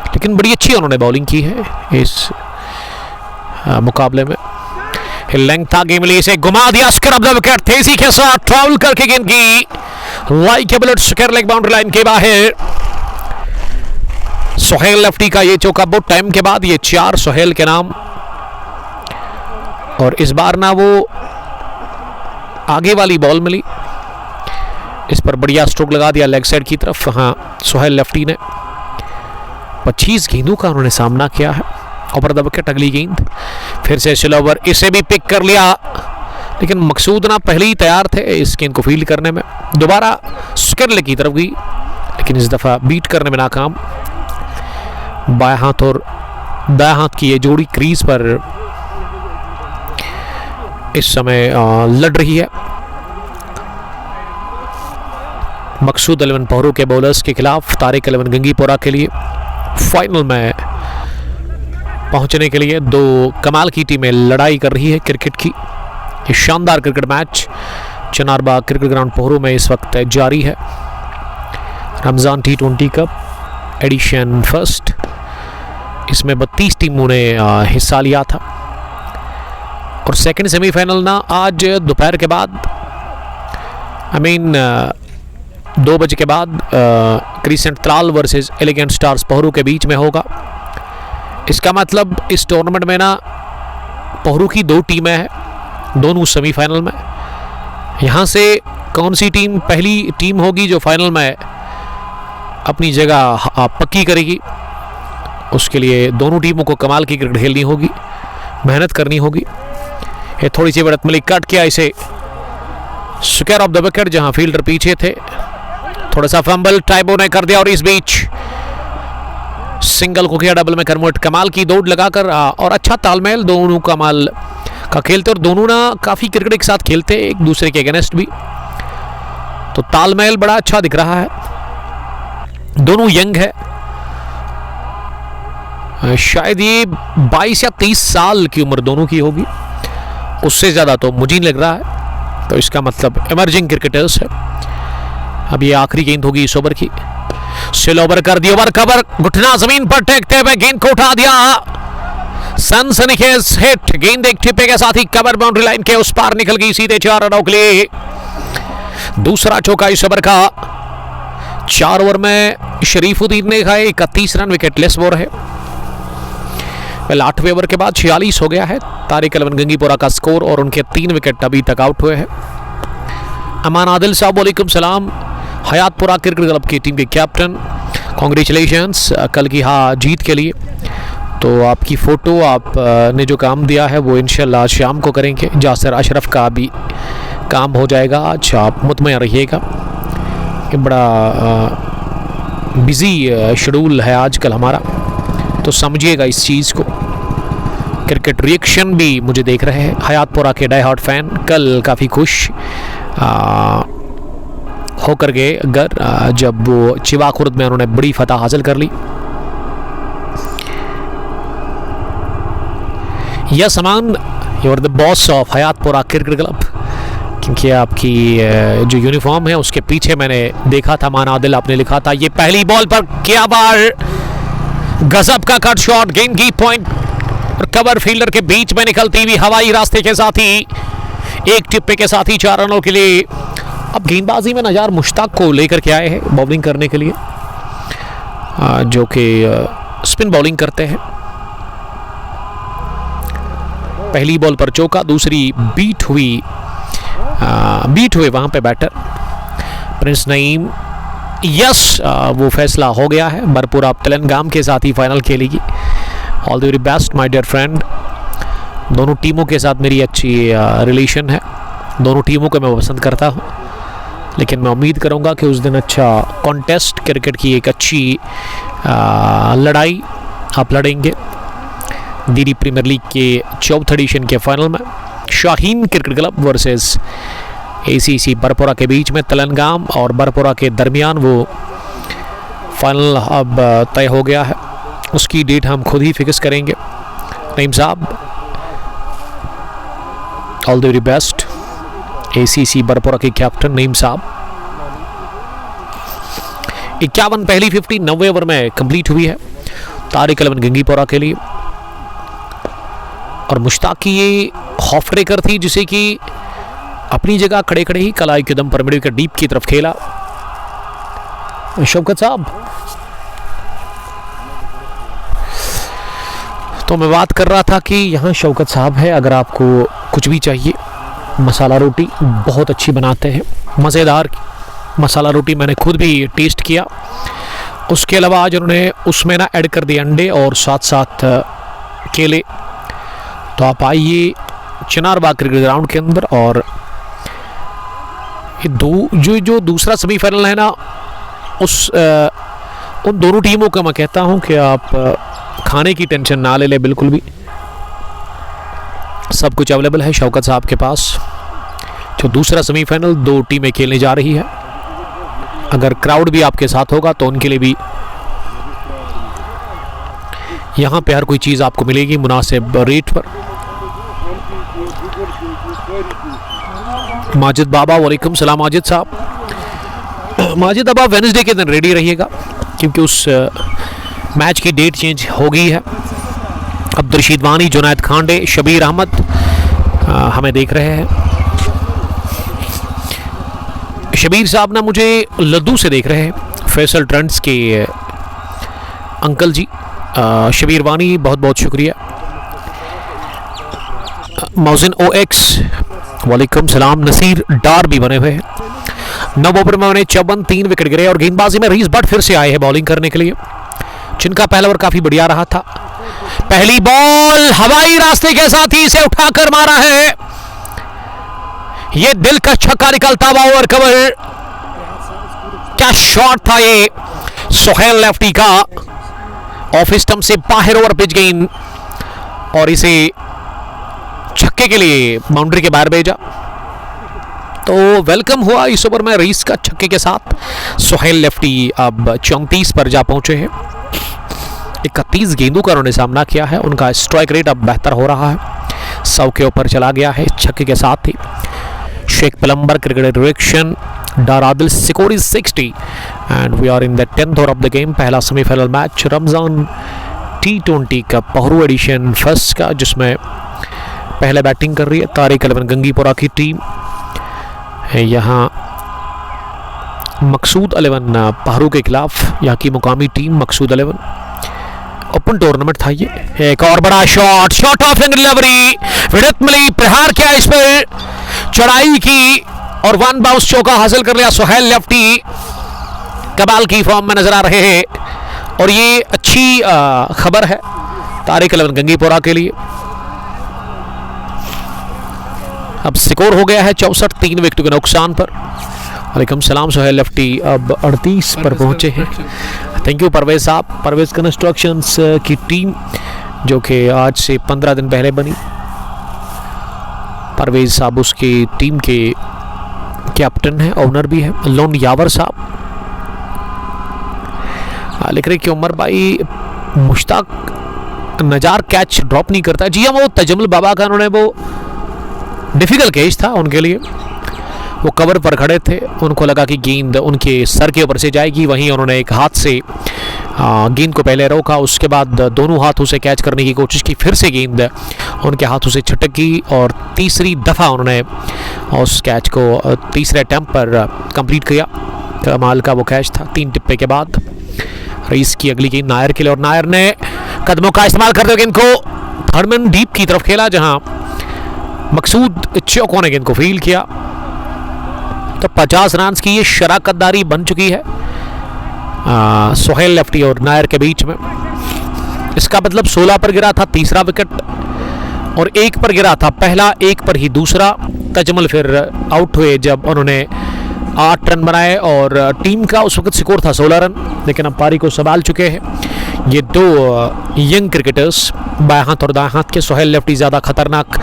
लेकिन बड़ी अच्छी उन्होंने बॉलिंग की है इस मुकाबले में। लेंथ था गेम लिए से घुमा दिया, स्क्वायर ऑफ द विकेट तेजी के साथ ट्रैवल करके गेंद की like a bullet square leg boundary line के बाहर। सुहेल लेफ्टी का ये चौका बहुत टाइम के बाद, ये 4 सुहेल के नाम। और इस बार ना वो आगे वाली बॉल मिली, इस पर बढ़िया स्ट्रोक लगा दिया लेग साइड की तरफ। हाँ, सुहेल लेफ्टी ने 25 गेंदों का उन्होंने सामना किया है। ओवर द विकेट अगली गेंद फिर से स्लो ओवर, इसे भी पिक कर लिया, लेकिन मकसूद ना पहले ही तैयार थे इस गेंद को फील्ड करने में। दोबारा स्क्वायर लेग की तरफ गई, लेकिन इस दफ़ा बीट करने में नाकाम। बाएं हाथ और दाएं हाथ की ये जोड़ी क्रीज पर इस समय लड़ रही है। मकसूद इलेवन पोहरू के बॉलर्स के खिलाफ तारिक इलेवन गंगीपुरा के लिए फाइनल में पहुंचने के लिए 2 कमाल की टीमें लड़ाई कर रही है क्रिकेट की। ये शानदार cricket match Chinarbagh cricket ground Pohru में इस वक्त जारी है। Ramzan T20 cup addition first, इसमें 32 टीमों ने हिस्सा लिया था। और सेकंड सेमीफाइनल ना आज दोपहर के बाद, 2 बजे के बाद crescent Tral versus elegant stars Pohru के बीच में होगा। इसका मतलब इस टूर्नामेंट में ना पोहरू की 2 टीमें हैं, दोनों सेमीफाइनल में। यहाँ से कौन सी टीम पहली टीम होगी जो फाइनल में अपनी जगह पक्की करेगी, उसके लिए दोनों टीमों को कमाल की क्रिकेट खेलनी होगी, मेहनत करनी होगी। ये थोड़ी सी बढ़त मिली, कट किया इसे स्क्वायर ऑफ द विकेट, जहां फील्डर पीछे थे। थोड़ा सा फंबल टाइबो ने कर दिया, और इस बीच सिंगल को किया डबल में कन्वर्ट। कमाल की दौड़ लगाकर और अच्छा तालमेल दोनों कमाल का खेलते, और दोनों ना काफ़ी क्रिकेट के साथ खेलते एक दूसरे के अगेंस्ट भी, तो तालमेल बड़ा अच्छा दिख रहा है। दोनों यंग है, शायद ये 22 या 30 साल की उम्र दोनों की होगी, उससे ज़्यादा तो मुझे नहीं लग रहा है। तो इसका मतलब इमर्जिंग क्रिकेटर्स है। अब ये आखिरी गेंद होगी इस ओवर की। स्लो ओवर कर दिया, ओवर कवर, घुटना जमीन पर टेकते हुए गेंद को उठा दिया। सनसनीखेज हिट, गेंद एक टिप्पे के साथ ही कवर बाउंड्री लाइन के उस पार निकल गई सीधे 4 रनों के लिए। दूसरा चौका इस ओवर का। 4 ओवर में शरीफुद्दीन ने खाए 31 रन, विकेट लेस वो रहे। 8वें ओवर के बाद 46 हो गया है तारिक एलेवन गंगीपुरा का स्कोर और उनके 3 विकेट अभी तक आउट हुए हैं। अमान आदिल साहब वालेकुम सलाम, हयातपुरा क्रिकेट क्लब की टीम के कैप्टन, कॉन्ग्रेचुलेशंस कल की जीत के लिए। तो आपकी फ़ोटो आपने जो काम दिया है वो इंशाल्लाह शाम को करेंगे। जासिर अशरफ का भी काम हो जाएगा आज, आप मुतमईन रहिएगा कि बड़ा बिज़ी शेड्यूल है आजकल हमारा, तो समझिएगा इस चीज़ को। क्रिकेट रिएक्शन भी मुझे देख रहे हैं हयातपुरा के डाई हार्ड फैन, कल काफ़ी खुश होकर गए घर जब वो चिवा खुर्द में उन्होंने बड़ी फतह हासिल कर ली। Yes Aman, you are the boss of Hayatpura cricket club, क्योंकि आपकी जो यूनिफॉर्म है उसके पीछे मैंने देखा था मान आदिल आपने लिखा था। ये पहली बॉल पर क्या बार गजब का कट शॉट, गेंद की पॉइंट और कवर फील्डर के बीच में निकलती हुई हवाई रास्ते के साथ ही एक टिप्पे के साथ ही 4 रनों के लिए। अब गेंदबाजी में नजार मुश्ताक को लेकर के आए हैं बॉलिंग करने के लिए, जो कि स्पिन बॉलिंग करते हैं। पहली बॉल पर चौका, दूसरी बीट हुए वहां पे बैटर प्रिंस नईम। यस, वो फैसला हो गया है, बरपुरा अब तेलंगाम के साथ ही फाइनल खेलेगी। All the very best my dear friend. दोनों टीमों के साथ मेरी अच्छी रिलेशन है, दोनों टीमों को मैं पसंद करता हूँ, लेकिन मैं उम्मीद करूँगा कि उस दिन अच्छा कॉन्टेस्ट, क्रिकेट की एक अच्छी लड़ाई आप लड़ेंगे। डीडी प्रीमियर लीग के 4th एडिशन के फाइनल में Shaheen cricket club versus ACC Barpura के बीच में तेलंगाम और बरपुरा के दरमियान वो फाइनल अब तय हो गया है। उसकी डेट हम खुद ही फिक्स करेंगे। Naeem sahab, all the very best. ACC Barpura के कैप्टन नईम साहब। 51 पहली 50 90 ओवर में कंप्लीट हुई है तारिक एलेवन गंगीपुरा के लिए, और मुश्ताक की ये हॉफ ट्रेकर थी जिसे कि अपनी जगह खड़े खड़े ही कलाई के दम पर मिड विकेट डीप की तरफ खेला। शौकत साहब, तो मैं बात कर रहा था कि यहाँ शौकत साहब है, अगर आपको कुछ भी चाहिए, मसाला रोटी बहुत अच्छी बनाते हैं, मज़ेदार मसाला रोटी, मैंने खुद भी टेस्ट किया। उसके अलावा आज उन्होंने उसमें ना ऐड कर दिए अंडे और साथ साथ केले। तो आप आइए चिनारबाग क्रिकेट ग्राउंड के अंदर, और ये जो दूसरा सेमीफाइनल है ना, उन दोनों टीमों का मैं कहता हूं कि आप खाने की टेंशन ना ले बिल्कुल भी, सब कुछ अवेलेबल है शौकत साहब के पास। जो दूसरा सेमीफाइनल 2 टीमें खेलने जा रही है, अगर क्राउड भी आपके साथ होगा तो उनके लिए भी यहाँ पे हर कोई चीज़ आपको मिलेगी मुनासिब रेट पर। माजिद बाबा, वालेकुम सलाम माजिद साहब। माजिद अब आप वेडनेसडे के दिन रेडी रहिएगा, क्योंकि उस मैच की डेट चेंज हो गई है। अब्दुल रशीद वानी, जुनैद खांडे, शबीर अहमद हमें देख रहे हैं। शबीर साहब ना मुझे लद्दू से देख रहे हैं, फैसल ट्रेंड्स के अंकल जी। शबीर वानी, बहुत बहुत शुक्रिया। मौजिन OX, वालेकुम सलाम। नसीर डार भी बने हुए हैं। 9 ओवर में उन्हें 54 विकेट गिरे और गेंदबाजी में रीस बट फिर से आए हैं बॉलिंग करने के लिए, जिनका पहला ओवर काफी बढ़िया रहा था। पहली बॉल हवाई रास्ते के साथ ही इसे उठाकर मारा है, ये दिल का छक्का निकलता हुआ ओवर कवर। क्या शॉट था ये सुहेल लेफ्टी का, ऑफ स्टंप से बाहर ओवर पिच गेंद, और इसे छक्के के लिए बाउंड्री के बाहर भेजा। तो वेलकम हुआ इस ओवर में रीस का छक्के के साथ। सुहेल लेफ्टी अब 34 पर जा पहुंचे हैं। 31 गेंदों का उन्होंने सामना किया है, उनका स्ट्राइक रेट अब बेहतर हो रहा है, 100 के ऊपर चला गया है छक्के के साथ ही। Sheikh plumber cricket reaction, Daradil score is 60 and we are in the 10th over of the game. पहला सेमीफाइनल मैच रमजान T20 का पहरू एडिशन फर्स्ट का, जिसमें पहले बैटिंग कर रही है तारिक 11 गंगीपुरा की टीम है। यहाँ मकसूद 11 पहरू के खिलाफ यहाँ की मुकामी टीम मकसूद 11। ओपन टूर्नामेंट था ये। एक और बड़ा शॉट ऑफ डिलीवरी, विड़त मिली, प्रहार किया, इस पर चढ़ाई की और वन बाउंस चौका हासिल कर लिया। सोहेल लेफ्टी कमाल की फॉर्म में नजर आ रहे हैं और ये अच्छी खबर है तारिक 11 गंगीपुरा के लिए। अब स्कोर हो गया है 64, 3 विकेट के नुकसान पर। वालेकुम सलाम सोहेल लेफ्टी अब 38 पर पहुंचे हैं। थैंक यू परवेज साहब। परवेज कंस्ट्रक्शंस की टीम जो कि आज से 15 दिन पहले बनी, परवेज साहब उसकी टीम के कैप्टन है, ओनर भी है। लोन यावर साहब लिख रहे कि उमर भाई मुश्ताक नजार कैच ड्रॉप नहीं करता। जी हाँ, वो तजमुल बाबा का उन्होंने वो डिफिकल्ट कैच था उनके लिए, वो कवर पर खड़े थे, उनको लगा कि गेंद उनके सर के ऊपर से जाएगी, वहीं उन्होंने एक हाथ से गेंद को पहले रोका, उसके बाद दोनों हाथों से कैच करने की कोशिश की, फिर से गेंद उनके हाथों से छटकी और तीसरी दफ़ा उन्होंने उस कैच को तीसरे अटैम्प्ट पर कंप्लीट किया। कमाल का वो कैच था। 3 टिप्पे के बाद रईस की अगली गेंद नायर के लिए और नायर ने कदमों का इस्तेमाल करते हुए गेंद को थर्डमैन डीप की तरफ खेला, जहां मकसूद चौको ने गेंद को फील किया। तो 50 रन की ये शराकतदारी बन चुकी है सोहेल लेफ्टी और नायर के बीच में। इसका मतलब 16 पर गिरा था तीसरा विकेट और 1 पर गिरा था पहला, 1 पर ही दूसरा। तजमल फिर आउट हुए जब उन्होंने 8 रन बनाए और टीम का उस वक्त स्कोर था 16 रन, लेकिन अब पारी को संभाल चुके हैं ये 2 यंग क्रिकेटर्स, बाएं हाथ और दाएं हाथ के। सोहेल लेफ्टी ज़्यादा खतरनाक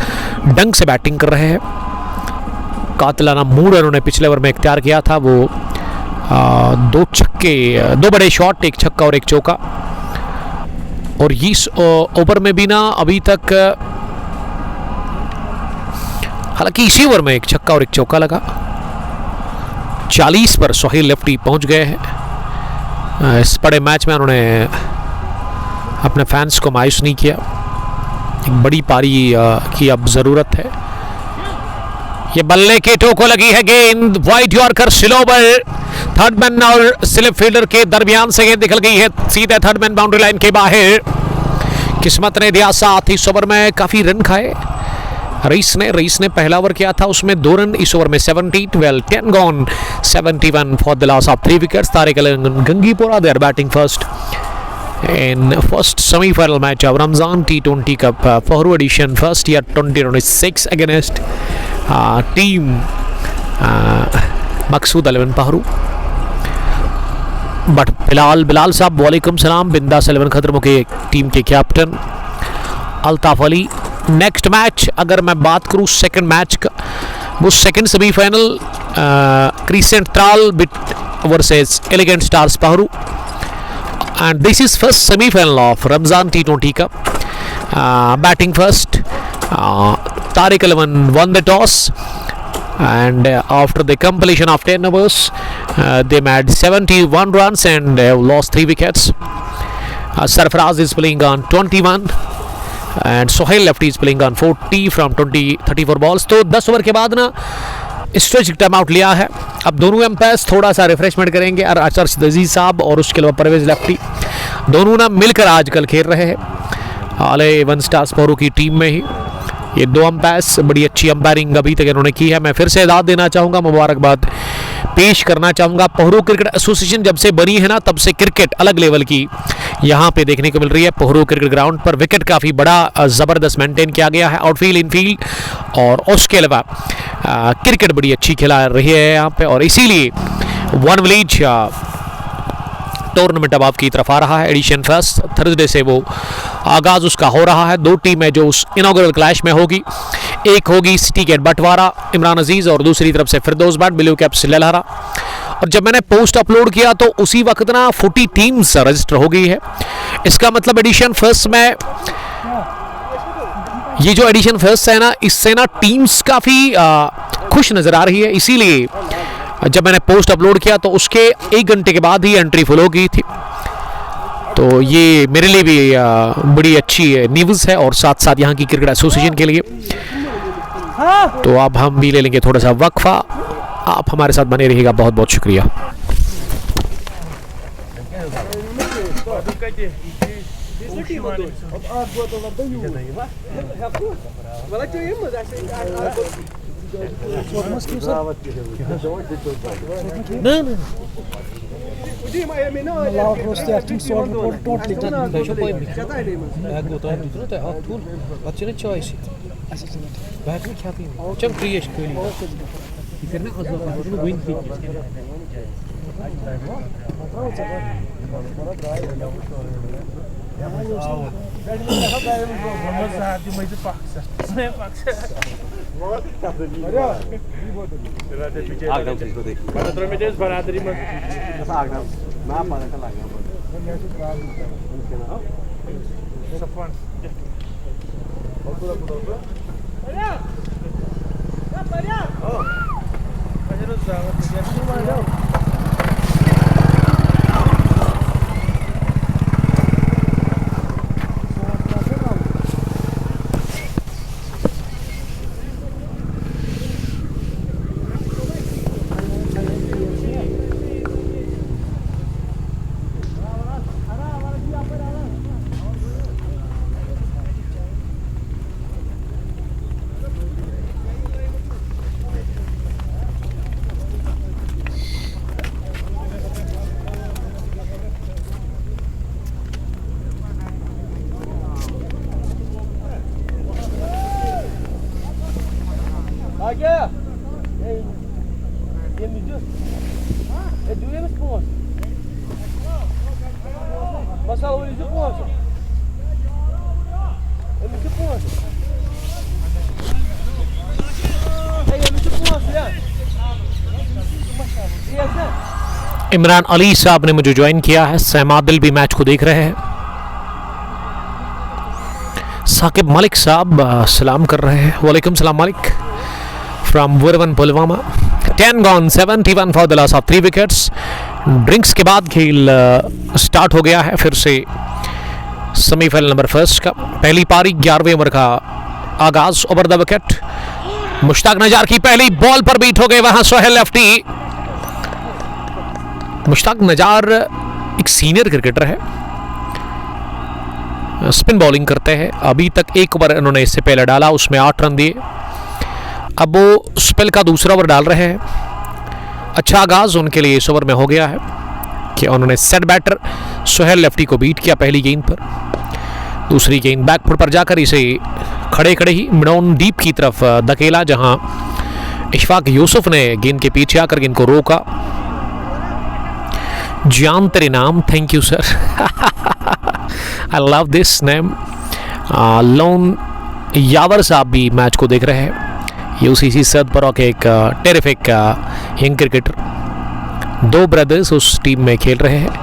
ढंग से बैटिंग कर रहे हैं। कातिलाना मूड उन्होंने पिछले ओवर में इख्तियार किया था, वो 2 छक्के, 2 बड़े शॉट, 1 छक्का और 1 चौका। और इस ओवर में भी ना अभी तक, हालांकि इसी ओवर में 1 छक्का और 1 चौका लगा। 40 पर सोहेल लेफ्टी पहुंच गए हैं। इस बड़े मैच में उन्होंने अपने फैंस को मायूस नहीं किया। एक बड़ी पारी की अब ज़रूरत है। ये बल्ले के टो को लगी है गेंद, wide yorker slow ball, third man और स्लिप फील्डर के दरमियान से गेंद निकल गई है सीधे थर्ड मैन बाउंड्री लाइन के बाहर। किस्मत ने दिया साथ। इस ओवर में काफ़ी रन खाए रईस ने पहला ओवर किया था, उसमें 2 रन। इस ओवर में 70, 12, 10 gone, 71 for the loss of 3 wickets. Tariq 11 Gangipura they are batting first in first semi-final match of Ramzan T20 Cup Pahru edition first year 2026 against team Maqsood 11 Pahru. But फिलहाल बिलाल साहब वालेकुम सलाम, बिंदास 11 खतरों के टीम के captain Altaf Ali. Next match अगर मैं बात करूं सेकंड मैच का, वो second semifinal crescent Tral versus elegant stars Pahru, and this is first semi-final of Ramzan T20 Cup. Batting first, Tariq 11 won the toss and after the completion of 10 overs they made 71 runs and lost 3 wickets. Sarfaraz is playing on 21 and Sohail Lefty is playing on 40 from 34 balls. तो 10 ओवर के बाद ना स्ट्रेच टाइम आउट लिया है। अब दोनों एम्पायर्स थोड़ा सा रिफ्रेशमेंट करेंगे। अरशद अजीज साहब और उसके अलावा परवेज लेफ्टी दोनों ना मिलकर आजकल खेल रहे हैं हाले 1 स्टार्स पहरू की टीम में ही। ये 2 अंपायर्स बड़ी अच्छी अंपायरिंग अभी तक इन्होंने की है। मैं फिर से दाद देना चाहूँगा, मुबारकबाद पेश करना चाहूँगा। पहरू क्रिकेट एसोसिएशन जब से बनी है ना, तब से क्रिकेट अलग लेवल की यहाँ पे देखने को मिल रही है। पहरू क्रिकेट ग्राउंड पर विकेट काफ़ी बड़ा ज़बरदस्त मेंटेन किया गया है, आउटफील्ड इनफील्ड, और उसके अलावा क्रिकेट बड़ी अच्छी खिला रही है यहाँ पे। और इसीलिए वन विलेज टूर्नामेंट अब आपकी तरफ आ रहा है। एडिशन फर्स्ट थर्सडे से वो आगाज़ उसका हो रहा है। 2 टीमें जो उस इनॉग्रल क्लैश में होगी, एक होगी सिटी गेट बटवारा इमरान अजीज़ और दूसरी तरफ से फिरदौस बाट ब्लू कैप्स ललहरा। और जब मैंने पोस्ट अपलोड किया तो उसी वक्त ना 40 टीम्स रजिस्टर हो गई है। इसका मतलब एडिशन फर्स्ट में ये जो एडिशन फर्स्ट है ना, इससे ना टीम्स काफ़ी खुश नज़र आ रही है। इसीलिए जब मैंने पोस्ट अपलोड किया तो उसके 1 घंटे के बाद ही एंट्री फॉलो की थी। तो ये मेरे लिए भी बड़ी अच्छी न्यूज़ है और साथ साथ यहाँ की क्रिकेट एसोसिएशन के लिए। तो अब हम भी ले लेंगे थोड़ा सा वक्फा, आप हमारे साथ बने रहिएगा। बहुत बहुत शुक्रिया। इमरान अली साहब ने मुझे ज्वाइन किया है। सैम आदिल भी मैच को देख रहे हैं। साकिब मलिक साहब सलाम कर रहे हैं। वालेकुम सलाम Malik from Warwan Pulwama. 10 gone 71 for the loss of 3 wickets. Drinks के बाद खेल स्टार्ट हो गया है फिर से सेमीफाइनल नंबर फर्स्ट का। पहली पारी 11वें ओवर का आगाज। ओवर द विकेट मुश्ताक नजार की पहली बॉल पर बीट हो गए वहां सोहेल लेफ्टी। मुश्ताक नजार एक सीनियर क्रिकेटर है, स्पिन बॉलिंग करते हैं। अभी तक 1 ओवर इन्होंने इससे पहले डाला, उसमें 8 रन दिए। अब वो स्पेल का दूसरा ओवर डाल रहे हैं। अच्छा आगाज उनके लिए इस ओवर में हो गया है कि उन्होंने सेट बैटर सोहेल लेफ्टी को बीट किया पहली गेंद पर। दूसरी गेंद बैकफुट पर जाकर इसे खड़े खड़े ही मिडॉन डीप की तरफ धकेला, जहां इशफाक यूसुफ ने गेंद के पीछे आकर गेंद को रोका। Jaan Tere Naam, thank you sir, I love this name. Lone Yawar sahab भी मैच को देख रहे हैं। यूसीसी सदपुरा के एक टेरिफिक यंग क्रिकेटर, 2 ब्रदर्स उस टीम में खेल रहे हैं।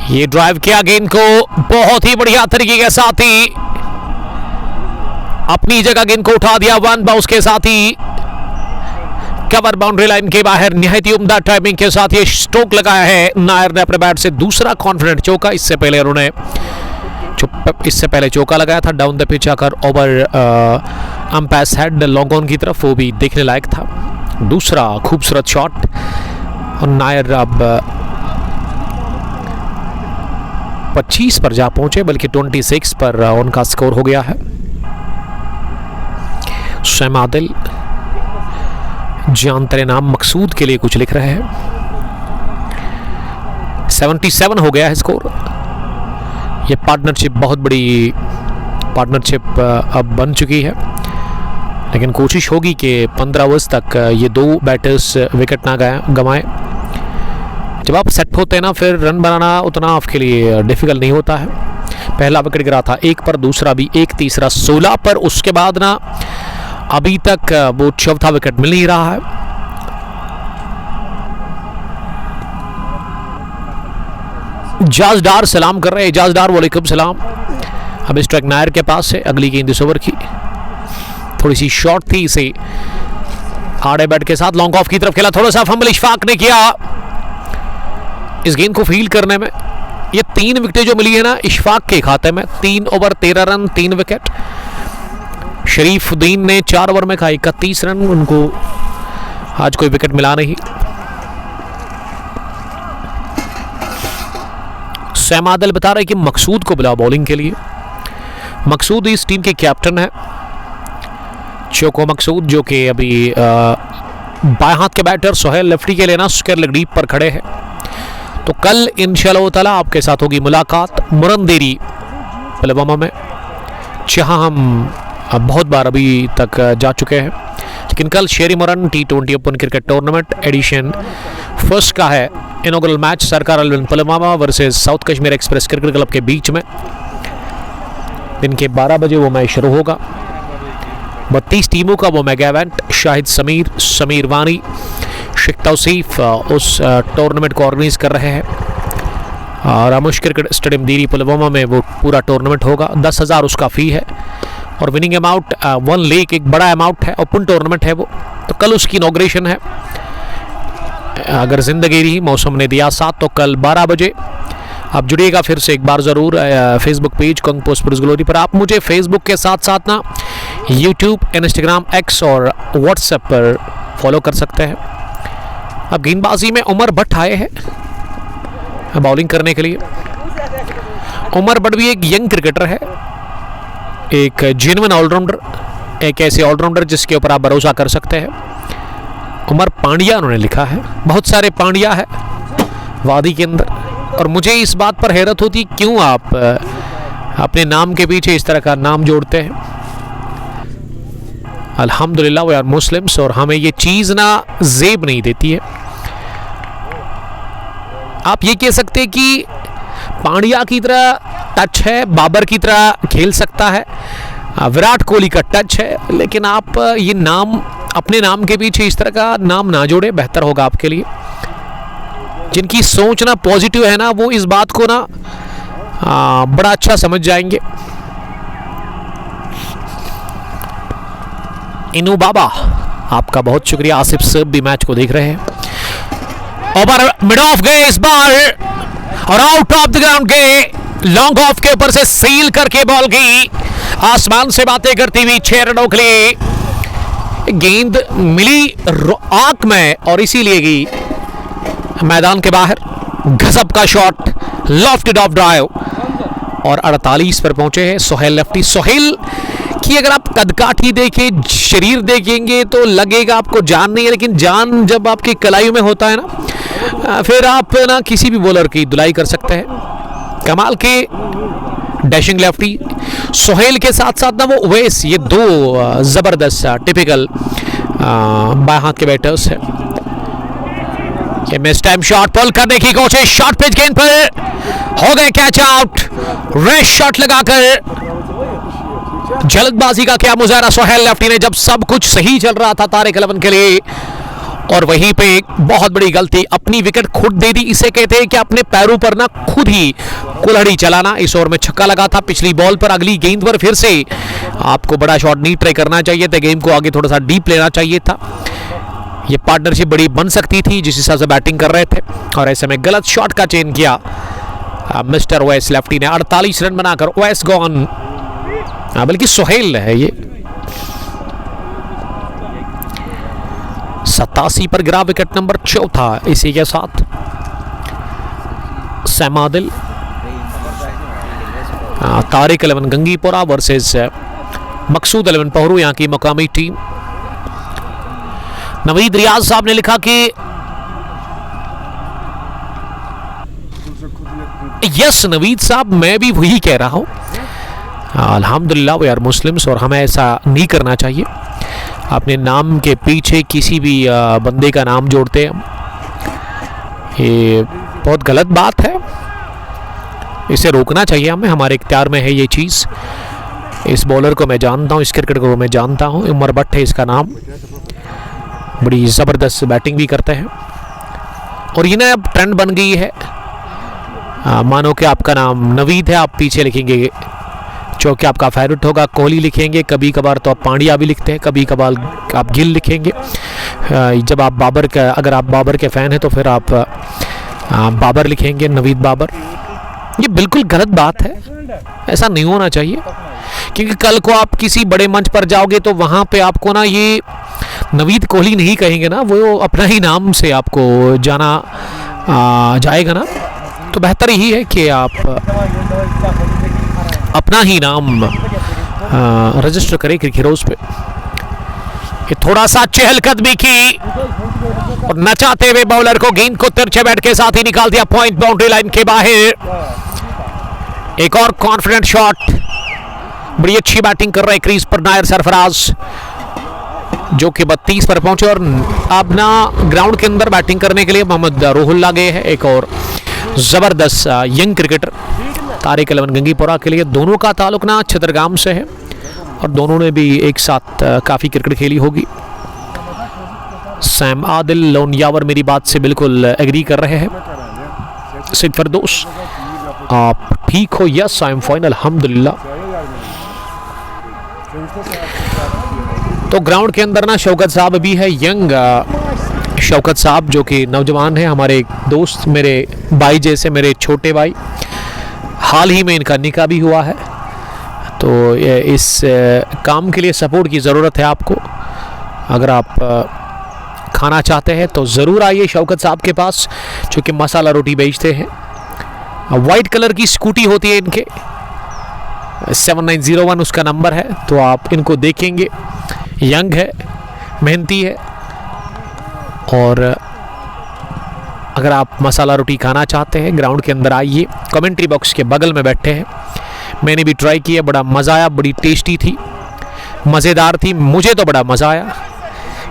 ये ड्राइव किया गेंद को बहुत ही बढ़िया तरीके के साथ ही अपनी जगह गेंद को उठा दिया 1 बाउंस के साथ ही कवर बाउंड्री लाइन के बाहर। निहायत ही उम्दा टाइमिंग के साथ ये स्ट्रोक लगाया है नायर ने अपने बैट से, दूसरा कॉन्फिडेंट चौका। इससे पहले उन्होंने चौका लगाया था डाउन द पिच आकर over umpire head long on की तरफ, वो भी देखने लायक था। दूसरा खूबसूरत शॉट और नायर अब 25 पर जा पहुंचे, बल्कि 26 पर उनका स्कोर हो गया है। सैम आदिल जान तेरे नाम मकसूद के लिए कुछ लिख रहे हैं। 77 हो गया है स्कोर। ये पार्टनरशिप बहुत बड़ी पार्टनरशिप अब बन चुकी है, लेकिन कोशिश होगी कि 15 ओवर्स तक ये 2 बैटर्स विकेट ना गंवाएं। जब आप सेट होते हैं ना, फिर रन बनाना उतना आपके लिए डिफिकल्ट नहीं होता है। पहला विकेट गिरा था 1 पर, दूसरा भी 1, तीसरा 16 पर। उसके बाद ना अभी तक वो चौथा विकेट मिल नहीं रहा है। इजाजदार सलाम कर रहे हैं। इजाजदार वालेकुम सलाम। अब स्ट्राइक नायर के पास है। अगली गेंद इस ओवर की थोड़ी सी शॉर्ट थी, इसे आड़े बैट के साथ लॉन्ग ऑफ की तरफ खेला, थोड़ा सा फंबल इशफाक ने किया इस गेंद को फील्ड करने में। ये 3 विकेटें जो मिली है ना इशफाक के खाते में, 3 ओवर 13 रन 3 विकेट। शरीफुद्दीन ने 4 ओवर में खाई 31 रन, उनको आज कोई विकेट मिला नहीं। सैम आदिल बता रहे कि मकसूद को बुला बॉलिंग के लिए। मकसूद इस टीम के कैप्टन है, चोको मकसूद, जो कि अभी बाएं हाथ के बैटर सोहेल लेफ्टी के लिए ना स्क्वायर लेग डीप पर खड़े हैं। तो कल इंशाअल्लाह ताला आपके साथ होगी मुलाकात मुरनदेरी पुलवामा में, जहां हम बहुत बार अभी तक जा चुके हैं, लेकिन कल शेरी मुरन T20 open cricket tournament edition first का है इनॉग्रल मैच सरकार अलविन Pulwama versus South Kashmir express cricket club के बीच में। दिन के 12 बजे वो मैच शुरू होगा। 32 टीमों का वो मेगा इवेंट, शाहिद समीर, समीर वानी, शेख तौसीफ उस टूर्नामेंट को ऑर्गेनाइज कर रहे हैं। और आमुश क्रिकेट स्टेडियम दीरी पुलवामा में वो पूरा टूर्नामेंट होगा। 10,000 उसका फ़ी है और विनिंग अमाउंट 1 लाख, एक बड़ा अमाउंट है। ओपन टूर्नामेंट है वो, तो कल उसकी इनॉग्रेशन है। अगर ज़िंदगी रही, मौसम ने दिया साथ, तो कल 12 बजे आप जुड़िएगा फिर से एक बार ज़रूर Facebook page Kang post police glory पर। आप मुझे फेसबुक के साथ साथ ना यूट्यूब, इंस्टाग्राम, एक्स और व्हाट्सएप पर फॉलो कर सकते हैं। अब गेंदबाजी में उमर भट्ट आए हैं बॉलिंग करने के लिए। उमर भट्ट भी एक यंग क्रिकेटर है, एक जेन्युइन ऑलराउंडर, एक ऐसे ऑलराउंडर जिसके ऊपर आप भरोसा कर सकते हैं। उमर पांड्या उन्होंने लिखा है, बहुत सारे पांड्या है वादी के अंदर, और मुझे इस बात पर हैरत होती क्यों आप अपने नाम के पीछे इस तरह का नाम जोड़ते हैं। अल्हम्दुलिल्लाह वी आर मुस्लिम्स, और हमें ये चीज़ ना जेब नहीं देती है। आप ये कह सकते हैं कि पांड्या की तरह टच है, बाबर की तरह खेल सकता है, विराट कोहली का टच है, लेकिन आप ये नाम अपने नाम के पीछे इस तरह का नाम ना जोड़े, बेहतर होगा आपके लिए। जिनकी सोच ना पॉजिटिव है ना, वो इस बात को ना बड़ा अच्छा समझ जाएंगे। इनू बाबा, आपका बहुत शुक्रिया। आसिफ साहब भी मैच को देख रहे हैं। ओवर मिड ऑफ गए इस बार और आउट ऑफ द ग्राउंड गए, लॉन्ग ऑफ के ऊपर से सील करके बॉल गई आसमान से बातें करती हुई 6 रनों के लिए। गेंद मिली आंख में और इसीलिए गई मैदान के बाहर। गजब का शॉट, लॉफ्टेड ऑफ ड्राइव, और 48 पर पहुंचे हैं सोहेल लेफ्टी। सोहेल की अगर आप कदकाठी देखें, शरीर देखेंगे तो लगेगा आपको जान नहीं है, लेकिन जान जब आपकी कलाइयों में होता है ना, फिर आप ना किसी भी बॉलर की धुलाई कर सकते हैं। कमाल के डैशिंग लेफ्टी सोहेल के साथ साथ ना वो उवैस, ये 2 जबरदस्त टिपिकल बाएं हाथ के बैटर्स हैं। ये मिस टाइम शॉट पुल करने की कोशिश, शॉर्ट पिच गेंद पर हो गए कैच आउट। रेस शॉट लगाकर जल्दबाजी का क्या मुजाहरा सोहेल लेफ्टी ने, जब सब कुछ सही चल रहा था तारिक अलवन के लिए, और वहीं पे एक बहुत बड़ी गलती, अपनी विकेट खुद दे दी। इसे कहते हैं कि अपने पैरों पर ना खुद ही कुल्हाड़ी चलाना। इस ओवर में छक्का लगा था, पिछली बॉल पर अगली गेंद पर फिर से आपको बड़ा शॉट नहीं ट्राई करना चाहिए था, गेम को आगे थोड़ा सा डीप लेना चाहिए था। ये पार्टनरशिप बड़ी बन सकती थी जिस हिसाब से बैटिंग कर रहे थे, और ऐसे में गलत शॉट का चयन किया मिस्टर ओवैस लेफ्टी ने। 48 रन बनाकर ओवैस गॉन, बल्कि सोहेल है ये। 87 पर गिरा विकेट नंबर 4। इसी के साथ सैम आदिल, तारिक अलवन गंगीपुरा वर्सेस मकसूद अलवन पहरू, यहाँ की मकामी टीम। नवीद रियाज साहब ने लिखा कि यस नवीद साहब, मैं भी वही कह रहा हूं। अल्हम्दुलिल्लाह वी आर मुस्लिम्स, और हमें ऐसा नहीं करना चाहिए। अपने नाम के पीछे किसी भी बंदे का नाम जोड़ते हैं, ये बहुत गलत बात है। इसे रोकना चाहिए हमें, हमारे इख्तियार में है ये चीज़। इस बॉलर को मैं जानता हूँ, इस क्रिकेटर को मैं जानता हूँ, उमर भट्ट है इसका नाम, बड़ी ज़बरदस्त बैटिंग भी करते हैं। और ये ना अब ट्रेंड बन गई है, मानो कि आपका नाम नवीद है, आप पीछे लिखेंगे जो कि आपका फेवरेट होगा कोहली लिखेंगे, कभी कभार तो आप पांड्या भी लिखते हैं, कभी कभार आप गिल लिखेंगे, जब आप बाबर का, अगर आप बाबर के फ़ैन हैं तो फिर आप बाबर लिखेंगे, नवीद बाबर। ये बिल्कुल गलत बात है, ऐसा नहीं होना चाहिए, क्योंकि कल को आप किसी बड़े मंच पर जाओगे तो वहाँ पे आपको ना ये नवीद कोहली नहीं कहेंगे ना, वो अपना ही नाम से आपको जाना जाएगा ना। तो बेहतर यही है कि आप अपना ही नाम रजिस्टर करें क्रिकेट हीरोज पे। ये थोड़ा सा चहलकदमी की और नचाते हुए बॉलर को गेंद को तिरछे बैट के साथ ही निकाल दिया पॉइंट बाउंड्री लाइन के बाहर। एक और कॉन्फिडेंट शॉट, बड़ी अच्छी बैटिंग कर रहे क्रीज पर नायर सरफराज, जो कि 32 पर पहुंचे और अब ना ग्राउंड के अंदर बैटिंग करने के लिए मोहम्मद रोहुल्ला गए हैं, एक और जबरदस्त यंग क्रिकेटर तारिक 11 गंगीपुरा के लिए। दोनों का ताल्लुक ना छतरगाम से है और दोनों ने भी एक साथ काफ़ी क्रिकेट खेली होगी। सैम आदिल लोनियावर मेरी बात से बिल्कुल एग्री कर रहे हैं। सिद फरदोस, आप ठीक हो? यस आई एम फाइन अल्हम्दुलिल्लाह। तो ग्राउंड के अंदर ना शौकत साहब भी है, यंग शौकत साहब जो कि नौजवान है, हमारे एक दोस्त, मेरे भाई जैसे, मेरे छोटे भाई। हाल ही में इनका निकाह भी हुआ है, तो इस काम के लिए सपोर्ट की ज़रूरत है आपको। अगर आप खाना चाहते हैं तो ज़रूर आइए शौकत साहब के पास, जो कि मसाला रोटी बेचते हैं। वाइट कलर की स्कूटी होती है इनके, 7901 उसका नंबर है, तो आप इनको देखेंगे। यंग है, मेहनती है, और अगर आप मसाला रोटी खाना चाहते हैं ग्राउंड के अंदर आइए। कमेंट्री बॉक्स के बगल में बैठे हैं, मैंने भी ट्राई किया, बड़ा मज़ा आया, बड़ी टेस्टी थी, मज़ेदार थी, मुझे तो बड़ा मज़ा आया।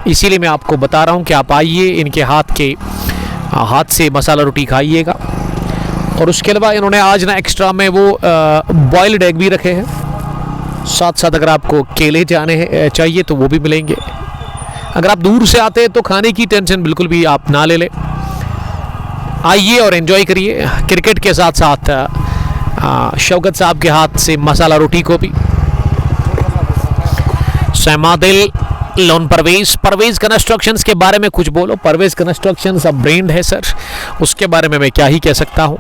इसीलिए मैं आपको बता रहा हूँ कि आप आइए, इनके हाथ से मसाला रोटी खाइएगा। और उसके अलावा इन्होंने आज ना एक्स्ट्रा में वो बॉइल्ड एग भी रखे हैं, साथ साथ अगर आपको केले चाहिए तो वो भी मिलेंगे। अगर आप दूर से आते हैं तो खाने की टेंशन बिल्कुल भी आप ना ले लें, आइए और एंजॉय करिए क्रिकेट के साथ साथ शौकत साहब के हाथ से मसाला रोटी को भी। सैमादिल लोन परवेज कंस्ट्रक्शंस के बारे में कुछ बोलो। परवेज कंस्ट्रक्शंस अब ब्रांड है सर, उसके बारे में मैं क्या ही कह सकता हूं।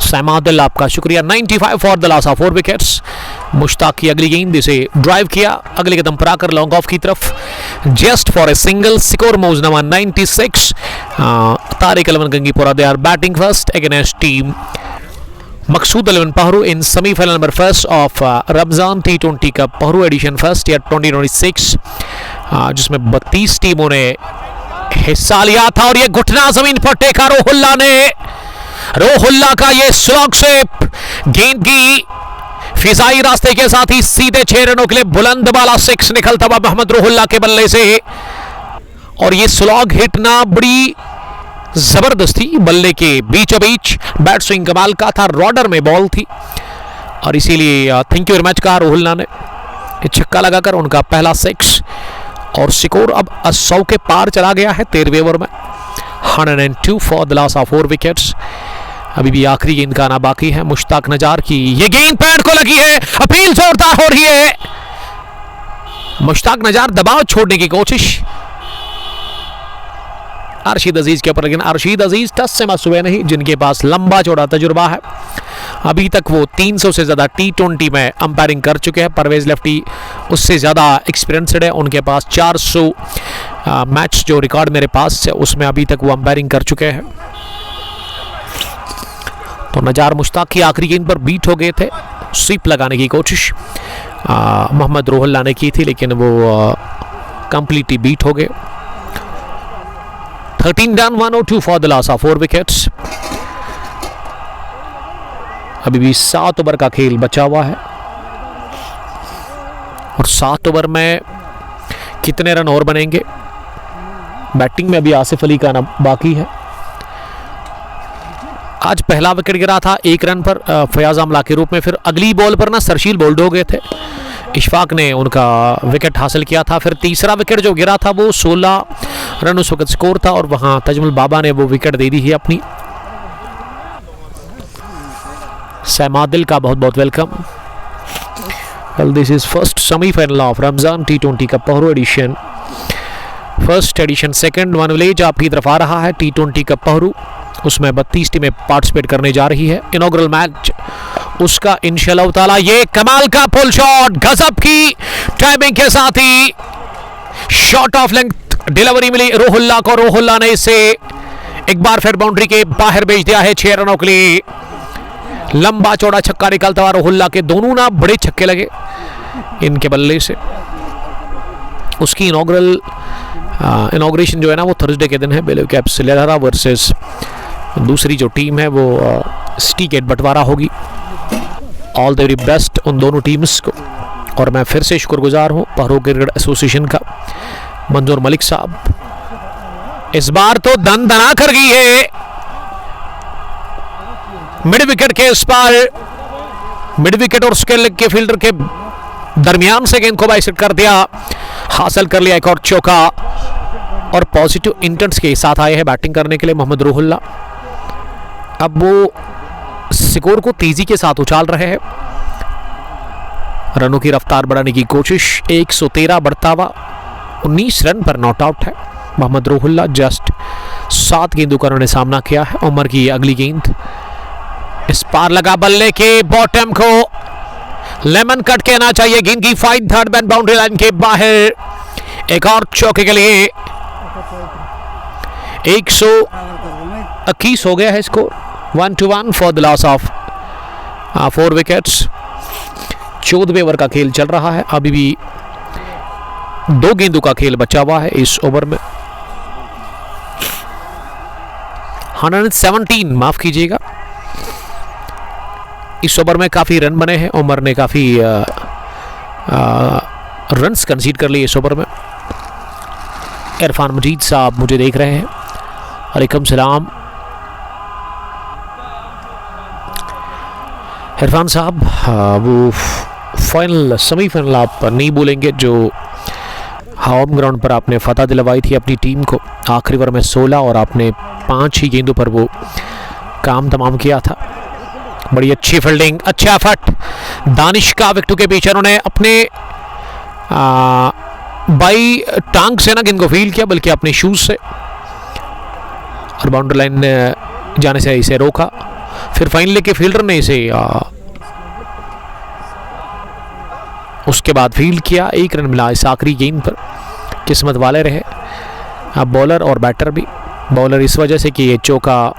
सैमादिल आपका शुक्रिया। 95 for the loss of 4 wickets. Mushtaq की अगली गेंद, इसे ड्राइव किया अगले कदम पर आकर लॉन्ग ऑफ की तरफ, just for a single. Score मोज number 96। Tariq 11 Gangipura they are batting first against team Maqsood 11 Pahru in semifinal number first of Ramzan T20 का पहरू एडिशन फर्स्ट ईयर 2026, जिसमें 32 टीमों ने हिस्सा लिया था। और ये घुटना जमीन पर टेका रोहुल्ला ने। रोहुल्ला का ये स्लॉग शेप गेंद की फिजाई रास्ते के साथ ही सीधे 6 रनों के लिए बुलंद वाला 6 निकलता हुआ मोहम्मद रोहुल्ला के बल्ले से। और ये स्लॉग हिट ना बड़ी जबरदस्त थी, बल्ले के बीचों बीच, बैट स्विंग कमाल का था, रॉडर में बॉल थी, और इसीलिए थैंक यू वेरी मच कहा रोहुल्ला ने। छक्का लगाकर उनका पहला 6 और स्कोर अब 100 के पार चला गया है 13वें ओवर में। 102 for the loss of 4 wickets. अभी भी आखिरी गेंद का आना बाकी है। मुश्ताक नजार की ये गेंद पैड को लगी है, अपील जोरदार हो रही है। मुश्ताक नजार दबाव छोड़ने की कोशिश अरशीद अजीज के ऊपर, लेकिन अरशीद अजीज टस से मस हुए नहीं, जिनके पास लंबा चौड़ा तजुर्बा है। अभी तक वो 300 से ज़्यादा T20 में अंपायरिंग कर चुके हैं। परवेज लेफ्टी उससे ज़्यादा एक्सपीरियंसड है, उनके पास 400 मैच जो रिकॉर्ड मेरे पास है उसमें अभी तक वो अंपायरिंग कर चुके हैं। तो नजार मुश्ताक की आखिरी गेंद पर बीट हो गए थे, स्वीप लगाने की कोशिश मोहम्मद रोहुल्ला ने की थी, लेकिन वो कंप्लीटली बीट हो गए। 13 done, 102 for the loss of 4 wickets. अभी भी 7 ओवर का खेल बचा हुआ है, और 7 ओवर में कितने रन और बनेंगे। बैटिंग में अभी आसिफ अली का नाम बाकी है। आज पहला विकेट गिरा था 1 रन पर फयाज आमला के रूप में, फिर अगली बॉल पर ना सरशील बोल्ड हो गए थे, इशफाक ने उनका विकेट हासिल किया था। फिर तीसरा विकेट जो गिरा था वो 16 रन उस वक्त स्कोर था, और वहां तजमुल बाबा ने वो विकेट दे दी है अपनी। सैमादिल का बहुत बहुत welcome. Well, this is first semi-final of Ramzan T20 का Pahru edition, first edition second one village आपकी तरफ आ रहा है। T20 का पहरू, उसमें 32 टीमें पार्टिसिपेट करने जा रही है। इनॉग्रल मैच उसका इंशाअल्लाह ताला। ये कमाल का पुल शॉट, गजब की टाइमिंग के साथ ही शॉट ऑफ लेंथ डिलीवरी मिली रोहुल्ला को। रोहुल्ला ने इसे एक बार फिर बाउंड्री के बाहर भेज दिया है 6 रनों के लिए। लंबा चौड़ा छक्का निकलता हुआ रोहुल्ला के, दोनों ना बड़े छक्के लगे इनके बल्ले से। उसकी इनॉग्रेशन जो है ना वो थर्सडे के दिन है। ब्लू कैप्स लहरा वर्सेस दूसरी जो टीम है वो सिटी गेट बंटवारा होगी। ऑल द वेरी बेस्ट उन दोनों टीम्स को। और मैं फिर से शुक्रगुजार हूँ पहरू क्रिकेट एसोसिएशन का, मंजूर मलिक साहब। इस बार तो दन दना कर गई है मिड विकेट के इस पार, मिड विकेट और उसके लेग के फील्डर के दरमियान से गेंद को बाइसेट कर दिया, हासिल कर लिया एक और चौका। और पॉजिटिव इंटेंट्स के साथ आए हैं बैटिंग करने के लिए मोहम्मद रोहुल्ला। अब वो स्कोर को तेजी के साथ उछाल रहे हैं, रनों की रफ्तार बढ़ाने की कोशिश। 113 बढ़ता हुआ 19 रन पर नॉट आउट है मोहम्मद रोहुल्ला। जस्ट 7 गेंदों का उन्होंने सामना किया है। उमर की अगली गेंद इस पार लगा बल्ले के बॉटम को, लेमन कट कहना चाहिए। गेंद की fight third man boundary line के बाहर, एक और चौके के लिए 121 हो गया है score. 1-1 for the loss of 4 wickets. 14वें ओवर का खेल चल रहा है, अभी भी 2 गेंदों का खेल बचा हुआ है इस ओवर में। 117 माफ कीजिएगा। इस ओवर में काफी रन बने हैं, उमर ने काफी रन्स कंसीड कर लिए इस ओवर में। इरफान मजीद साहब मुझे देख रहे हैं, वालेकुम सलाम। इरफान साहब वो फाइनल सेमीफाइनल आप नहीं बोलेंगे जो होम ग्राउंड पर आपने फतह दिलवाई थी अपनी टीम को। आखिरी ओवर में 16 और आपने 5 ही गेंदों पर वो काम तमाम किया था। बड़ी अच्छी फील्डिंग, अच्छा एफर्ट दानिश का विकेट के पीछे। उन्होंने अपने बाई टांग से ना गेंद को फील किया, बल्कि अपने शूज से, और बाउंड्री लाइन जाने से इसे रोका। फिर फाइनली के फील्डर ने इसे उसके बाद फील्ड किया। 1 रन मिला इस आखिरी गेंद पर। किस्मत वाले रहे बॉलर और बैटर भी। बॉलर इस वजह से कि ये चौका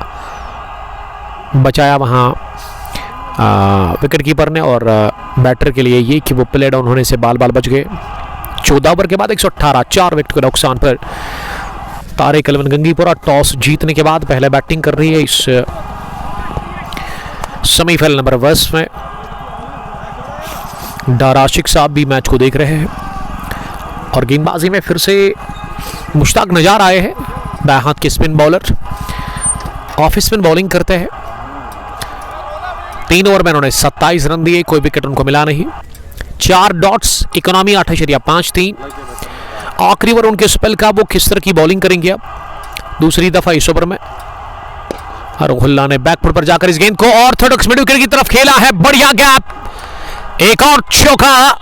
बचाया वहाँ विकेट कीपर ने, और बैटर के लिए ये कि वो प्ले डाउन होने से बाल बच गए। 14 ओवर के बाद 118, 4 विकेट के नुकसान पर तारिक अलवन गंगीपुरा टॉस जीतने के बाद पहले बैटिंग कर रही है इस सेमीफाइनल नंबर 20 में। डार आशिक साहब भी मैच को देख रहे हैं, और गेंदबाजी में फिर से मुश्ताक नजार आए हैं। बाएं हाथ के spin bowler off spin bowling करते हैं। 3 ओवर में उन्होंने 27 रन दिए, कोई विकेट उनको मिला नहीं। 4 डॉट्स, इकोनॉमी 8.53। आखिरी ओवर उनके स्पेल का, वो किस तरह की बॉलिंग करेंगे अब दूसरी दफा इस ओवर में। रोहुल्ला ने बैकफुट पर जाकर इस गेंद को ऑर्थोडॉक्स मिड विकेट की तरफ खेला है। बढ़िया गैप, एक और चौका।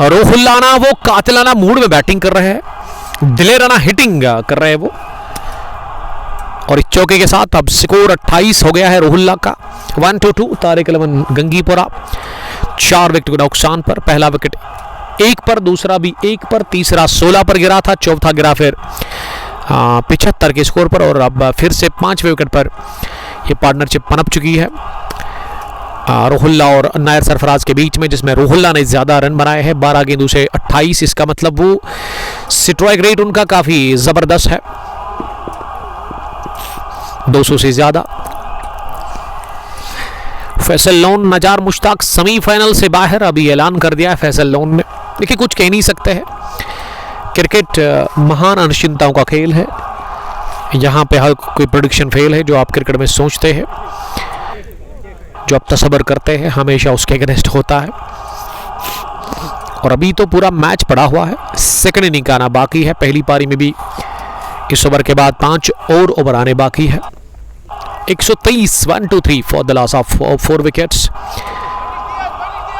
रोहुल्ला ना वो कातिलाना मूड में बैटिंग कर रहे हैं, दिलेराना हिटिंग कर रहे हैं वो। और इस चौके के साथ अब स्कोर 28 हो गया है रोहुल्ला का। 1-2 तारिक अलवन गंगीपुरा 4 विकेट के नुकसान पर। पहला विकेट 1 पर, दूसरा भी 1 पर, तीसरा 16 पर गिरा था, चौथा गिरा फिर 75 के स्कोर पर। और अब फिर से 5वें विकेट पर यह पार्टनरशिप पनप चुकी है रोहुल्ला और नायर सरफराज के बीच में, जिसमें रोहुल्ला ने ज्यादा रन बनाए हैं 12 गेंदों से 28। इसका मतलब वो स्ट्राइक रेट उनका काफी जबरदस्त है, 200 से ज्यादा। फैसल लोन नजार मुश्ताक सेमीफाइनल से बाहर अभी ऐलान कर दिया है फैसल लोन ने। देखिए कुछ कह नहीं सकते हैं, क्रिकेट महान अनिश्चितताओं का खेल है। यहाँ पे हर कोई प्रेडिक्शन फेल है। जो आप क्रिकेट में सोचते हैं, जो आप तसव्वुर करते हैं, हमेशा उसके अगेंस्ट होता है। और अभी तो पूरा मैच पड़ा हुआ है, सेकंड इनिंग का आना बाकी है। पहली पारी में भी इस ओवर के बाद 5 और ओवर आने बाकी है। 123 1-2-3 for the loss of 4 wickets.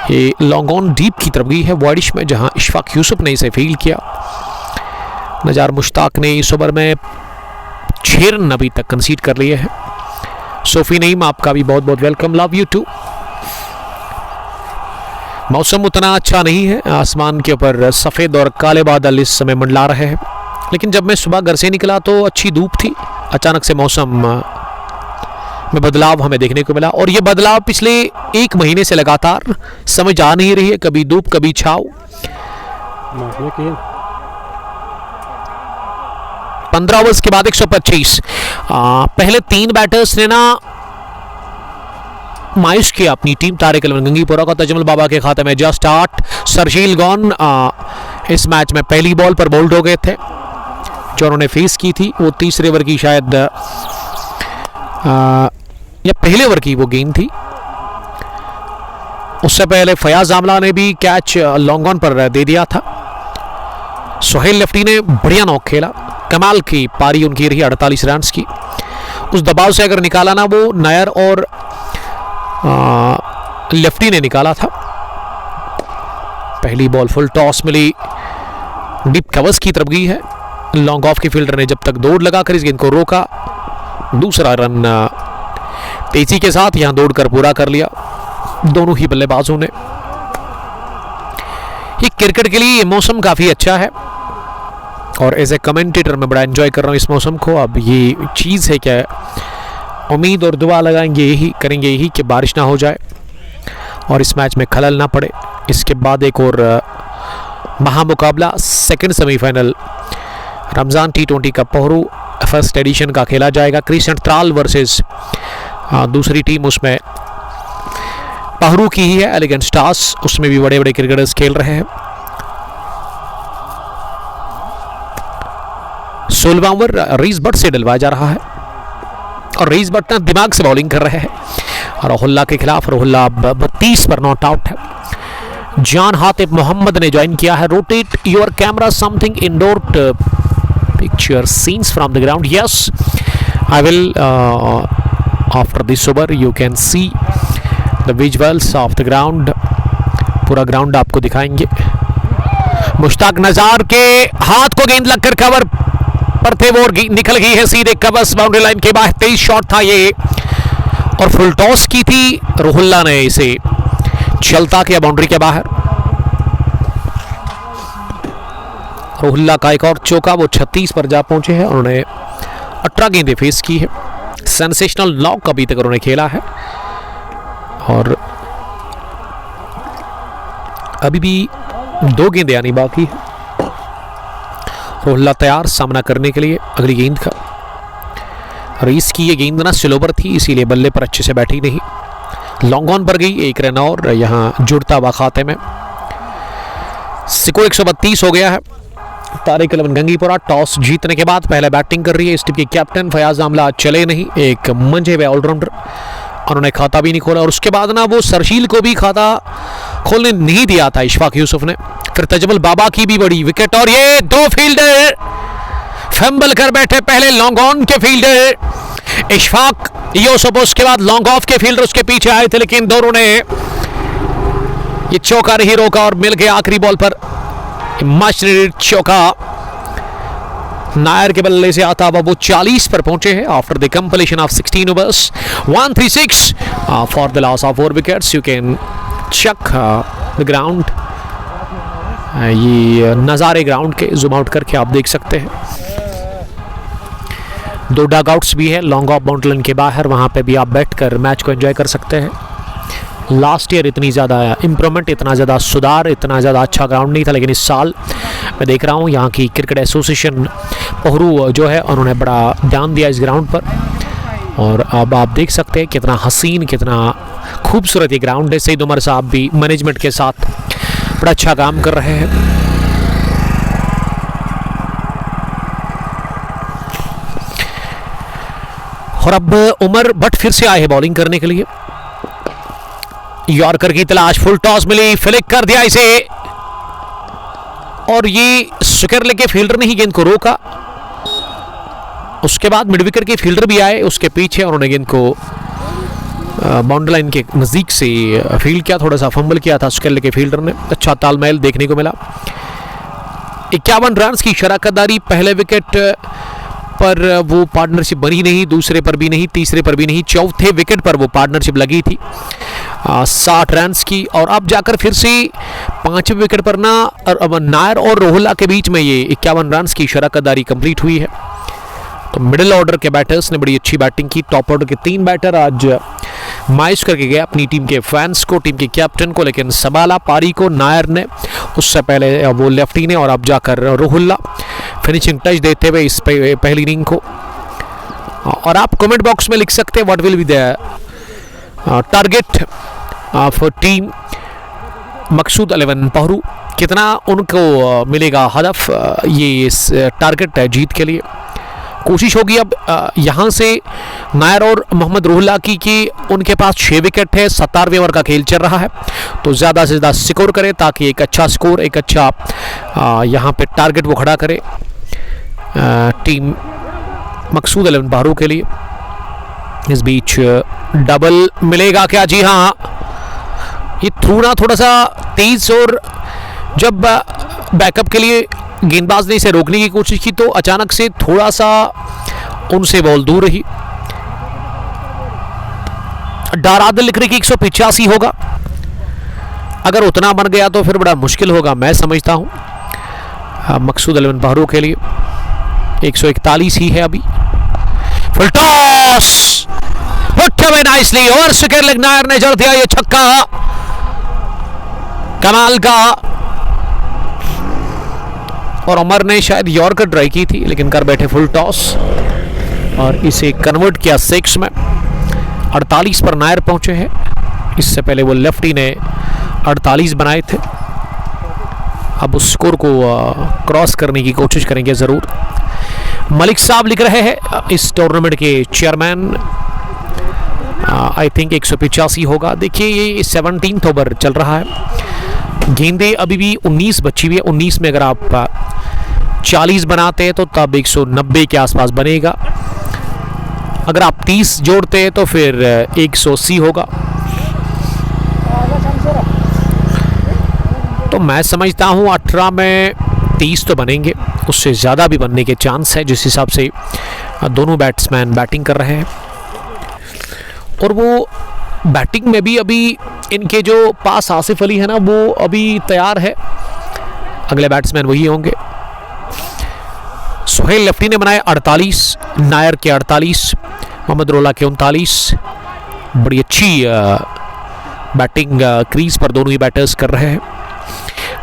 ये लॉन्ग ऑन डीप की तरफ गई है वाइडिश में, जहां इशफाक यूसुफ ने इसे फील्ड किया। नजार मुश्ताक ने इस ओवर में 6 रन अभी तक कंसीड कर लिए हैं। सोफी नईम, आपका भी बहुत बहुत वेलकम, लव यू टू। मौसम उतना अच्छा नहीं है, आसमान के ऊपर सफ़ेद और काले बादल इस समय मंडला रहे हैं, लेकिन जब मैं सुबह घर से निकला तो अच्छी धूप थी। अचानक से मौसम में बदलाव हमें देखने को मिला, और ये बदलाव पिछले 1 महीने से लगातार समझ आ नहीं रही है, कभी धूप कभी छाव। 15 ओवर्स के बाद 125। पहले 3 बैटर्स ने ना मायूस किया अपनी टीम। तारिक अलवन गंगीपुरा का तजमल बाबा के खाते में जस्ट 8। सरशील गॉन इस मैच में पहली बॉल पर बोल्ड हो गए थे, जो उन्होंने फेस की थी। वो तीसरे ओवर की शायद या पहले ओवर की वो गेंद थी। उससे पहले फयाज आमला ने भी कैच लॉन्ग ऑन पर दे दिया था। सोहेल लेफ्टी ने बढ़िया नॉक खेला, कमाल की पारी उनकी रही 48 रन की। उस दबाव से अगर निकाला ना, वो नायर और लेफ्टी ने निकाला था। पहली बॉल फुल टॉस मिली, डीप कवर्स की तरफ गई है। लॉन्ग ऑफ के फील्डर ने जब तक दौड़ लगाकर इस गेंद को रोका, दूसरा रन तेजी के साथ यहां दौड़कर पूरा कर लिया दोनों ही बल्लेबाजों ने। ये क्रिकेट के लिए ये मौसम काफी अच्छा है, और एज ए कमेंटेटर मैं बड़ा एंजॉय कर रहा हूँ इस मौसम को। अब ये चीज़ है क्या, उम्मीद और दुआ लगाएंगे, यही करेंगे यही कि बारिश ना हो जाए और इस मैच में खलल ना पड़े। इसके बाद एक और महामुकाबला, सेकंड सेमीफाइनल रमज़ान T20 का पहरू फर्स्ट एडिशन का खेला जाएगा। क्रिसेंट त्राल वर्सेस दूसरी टीम, उसमें पहरू की ही है, एलिगेंट स्टार्स। उसमें भी बड़े बड़े क्रिकेटर्स खेल रहे हैं। 16वां ओवर रीस बट से डलवाया जा रहा है, और रीस बट दिमाग से बॉलिंग कर रहे हैं रोहुल्ला के खिलाफ। रोहुल्ला 32 पर नॉट आउट है। जान हातिब मोहम्मद ने ज्वाइन किया है। Rotate your camera something indoor picture scenes from the ground. Yes, I will after this over you can see the visuals of the ground. पूरा ग्राउंड आपको दिखाएंगे। मुश्ताक नजार के हाथ को गेंद लगकर कवर पर थे, वो निकल गई है सीधे कवर्स बाउंड्री लाइन के बाहर। 23 शॉट था ये, और फुल टॉस की थी। रोहुल्ला ने इसे चलता किया बाउंड्री के बाहर। रोहुल्ला का एक और चौका, वो 36 पर जा पहुंचे हैं। उन्होंने 18 गेंदें फेस की है। सेंसेशनल नॉक अभी तक उन्होंने खेला है, और अभी भी 2 गेंदें आनी बाकी है। रोहुल्ला तैयार सामना करने के लिए अगली गेंद का। रीस की ये गेंद ना स्लोवर थी, इसीलिए बल्ले पर अच्छे से बैठी नहीं। लॉन्ग ऑन पर गई, 1 रन और यहां जुड़ता हुआ खाते में। स्कोर 132 हो गया है। तारिक अलवन गंगीपुरा टॉस जीतने के बाद पहले बैटिंग कर रही है। इस टीम के कैप्टन फयाज आमला चले नहीं, एक मंझे हुए ऑलराउंडर, उन्होंने खाता भी नहीं खोला। और उसके बाद ना वो सरशील को भी खाता खोलने नहीं दिया था इशफाक यूसुफ ने। फिर तजमल बाबा की भी बड़ी विकेट, और ये 2 फील्डर फंबल कर बैठे। पहले लॉन्ग ऑन के फील्डर इशफाक यूसुफ, उसके बाद लॉन्ग ऑफ के फील्डर उसके पीछे आए थे, लेकिन दोनों ने ये चौका नहीं रोका और मिल गया आखिरी बॉल पर मच नीडेड चौका। नायर के बल्ले से आता हुआ वो 40 पर पहुंचे हैं after the completion of 16 overs. 136 for the loss of 4 wickets. You can check the ground. ये नज़ारे ग्राउंड के जूम आउट करके आप देख सकते हैं। 2 डगआउट्स भी है लॉन्ग ऑफ बाउंड्री लाइन के बाहर, वहाँ पे भी आप बैठकर मैच को एंजॉय कर सकते हैं। लास्ट ईयर इतनी ज़्यादा इम्प्रूवमेंट, इतना ज़्यादा सुधार, इतना ज़्यादा अच्छा ग्राउंड नहीं था, लेकिन इस साल मैं देख रहा हूँ यहाँ की क्रिकेट एसोसिएशन पहरू जो है, उन्होंने बड़ा ध्यान दिया इस ग्राउंड पर। और अब आप देख सकते हैं कितना हसीन, कितना खूबसूरत ये ग्राउंड है। सईद उमर साहब भी मैनेजमेंट के साथ बड़ा अच्छा काम कर रहे हैं। और अब उमर भट्ट फिर से आए हैं बॉलिंग करने के लिए। यॉर्कर की तलाश, फुल टॉस मिली, फ्लिक कर दिया इसे, और ये स्क्वायर लेके फील्डर ने ही गेंद को रोका। उसके बाद मिड विकेट के फील्डर भी आए उसके पीछे, उन्होंने गेंद को बाउंड्री लाइन के नज़दीक से फील्ड किया, थोड़ा सा फंबल किया था ऑस्ट्रेलिया के फील्डर ने। अच्छा तालमेल देखने को मिला। 51 रन की शराकतदारी। पहले विकेट पर वो पार्टनरशिप बनी नहीं, दूसरे पर भी नहीं, तीसरे पर भी नहीं, चौथे विकेट पर वो पार्टनरशिप लगी थी 60 रन की। और अब जाकर फिर से 5वें विकेट पर नायर और रोहिल्ला के बीच में ये 51 रन की शराकतदारी कंप्लीट हुई है। तो मिडिल ऑर्डर के बैटर्स ने बड़ी अच्छी बैटिंग की। टॉप ऑर्डर के 3 बैटर आज मायूस करके गए अपनी टीम के फैंस को, टीम के कैप्टन को, लेकिन संभाला पारी को नायर ने, उससे पहले वो लेफ्टी ने, और अब जाकर रोहिल्ला फिनिशिंग टच देते हुए इस पहली इनिंग को। और आप कमेंट बॉक्स में लिख सकते हैं what will be the target for team Maqsood 11 Pahru, कितना उनको मिलेगा हदफ, ये इस टारगेट है जीत के लिए। कोशिश होगी अब यहाँ से नायर और मोहम्मद रोहिल्ला की कि उनके पास 6 विकेट है, 17वें ओवर का खेल चल रहा है, तो ज़्यादा से ज़्यादा स्कोर करे ताकि एक अच्छा स्कोर, एक अच्छा यहाँ पे टारगेट वो खड़ा करे टीम मकसूद 11 पहरू के लिए। इस बीच डबल मिलेगा क्या? जी हाँ, ये थ्रू ना थोड़ा सा तेज, और जब बैकअप के लिए गेंदबाज ने इसे रोकने की कोशिश की तो अचानक से थोड़ा सा उनसे बॉल दूर रही। डारादल लिख रही कि 185 होगा, अगर उतना बन गया तो फिर बड़ा मुश्किल होगा मैं समझता हूं मकसूद 11 पहरू के लिए। 141 ही है अभी। Full toss put away nicely, और शिखर नायर ने जड़ दिया ये छक्का कमाल का। और उमर ने शायद यॉर्कर ट्राई की थी लेकिन कर बैठे फुल टॉस और इसे कन्वर्ट किया 6 में। 48 पर नायर पहुंचे हैं, इससे पहले वो लेफ्टी ने 48 बनाए थे। अब उस स्कोर को क्रॉस करने की कोशिश करेंगे ज़रूर। मलिक साहब लिख रहे हैं इस टूर्नामेंट के चेयरमैन, आई थिंक 185 होगा। देखिए ये 17th ओवर चल रहा है, गेंदें अभी भी 19 बची हुई है। 19 में अगर आप 40 बनाते हैं तो तब 190 के आसपास बनेगा। अगर आप 30 जोड़ते हैं तो फिर 180 होगा। तो मैं समझता हूँ 18 में 30 तो बनेंगे, उससे ज़्यादा भी बनने के चांस है जिस हिसाब से दोनों बैट्समैन बैटिंग कर रहे हैं। और वो बैटिंग में भी अभी इनके जो पास आसिफ अली है ना वो अभी तैयार है, अगले बैट्समैन वही होंगे। सुहेल लेफ्टी ने बनाए 48, नायर के 48, मोहम्मद रोहिल्ला के 39। बड़ी अच्छी बैटिंग क्रीज पर दोनों ही बैटर्स कर रहे हैं।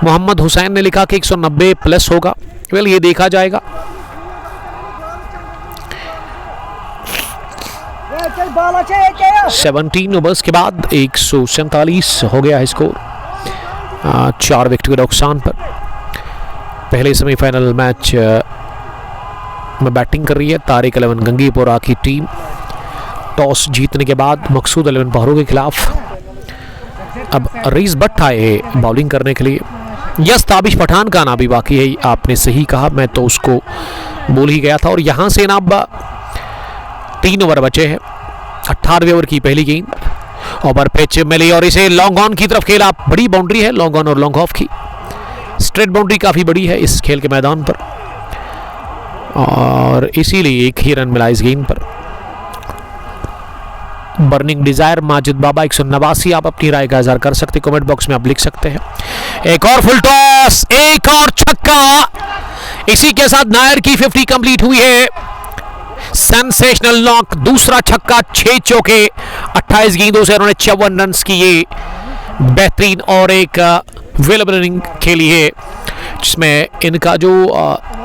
मोहम्मद हुसैन ने लिखा कि 190 प्लस होगा। वेल ये देखा जाएगा। 17 ओवर्स के बाद 147 हो गया है स्कोर, 4 विकेट के नुकसान पर। पहले सेमीफाइनल मैच में बैटिंग कर रही है तारिक 11 गंगीपुरा की टीम। टॉस जीतने के बाद मकसूद 11 पहरू के खिलाफ अब रईस भट्ट आए बॉलिंग करने के लिए। यस, ताबिश पठान का नाम भी बाकी है, आपने सही कहा, मैं तो उसको बोल ही गया था। और यहाँ से ना 3 ओवर बचे हैं, 18वें ओवर की पहली गेंद ओवर पिच मिली और इसे लॉन्ग ऑन की तरफ खेला। बड़ी बाउंड्री है लॉन्ग ऑन और लॉन्ग ऑफ की, स्ट्रेट बाउंड्री काफ़ी बड़ी है इस खेल के मैदान पर और इसीलिए 1 ही रन मिला इस गेंद पर। बर्निंग डिजायर माजिद बाबा 189, आप अपनी राय का इजहार कर सकते, कमेंट बॉक्स में आप लिख सकते हैं। एक और फुल टॉस, एक और छक्का, इसी के साथ नायर की 50 कंप्लीट हुई है। सेंसेशनल नॉक, दूसरा छक्का, 6 चौके, 28 गेंदों से उन्होंने 54 रन की ये बेहतरीन और एक वेलेबल इनिंग खेली है जिसमें इनका जो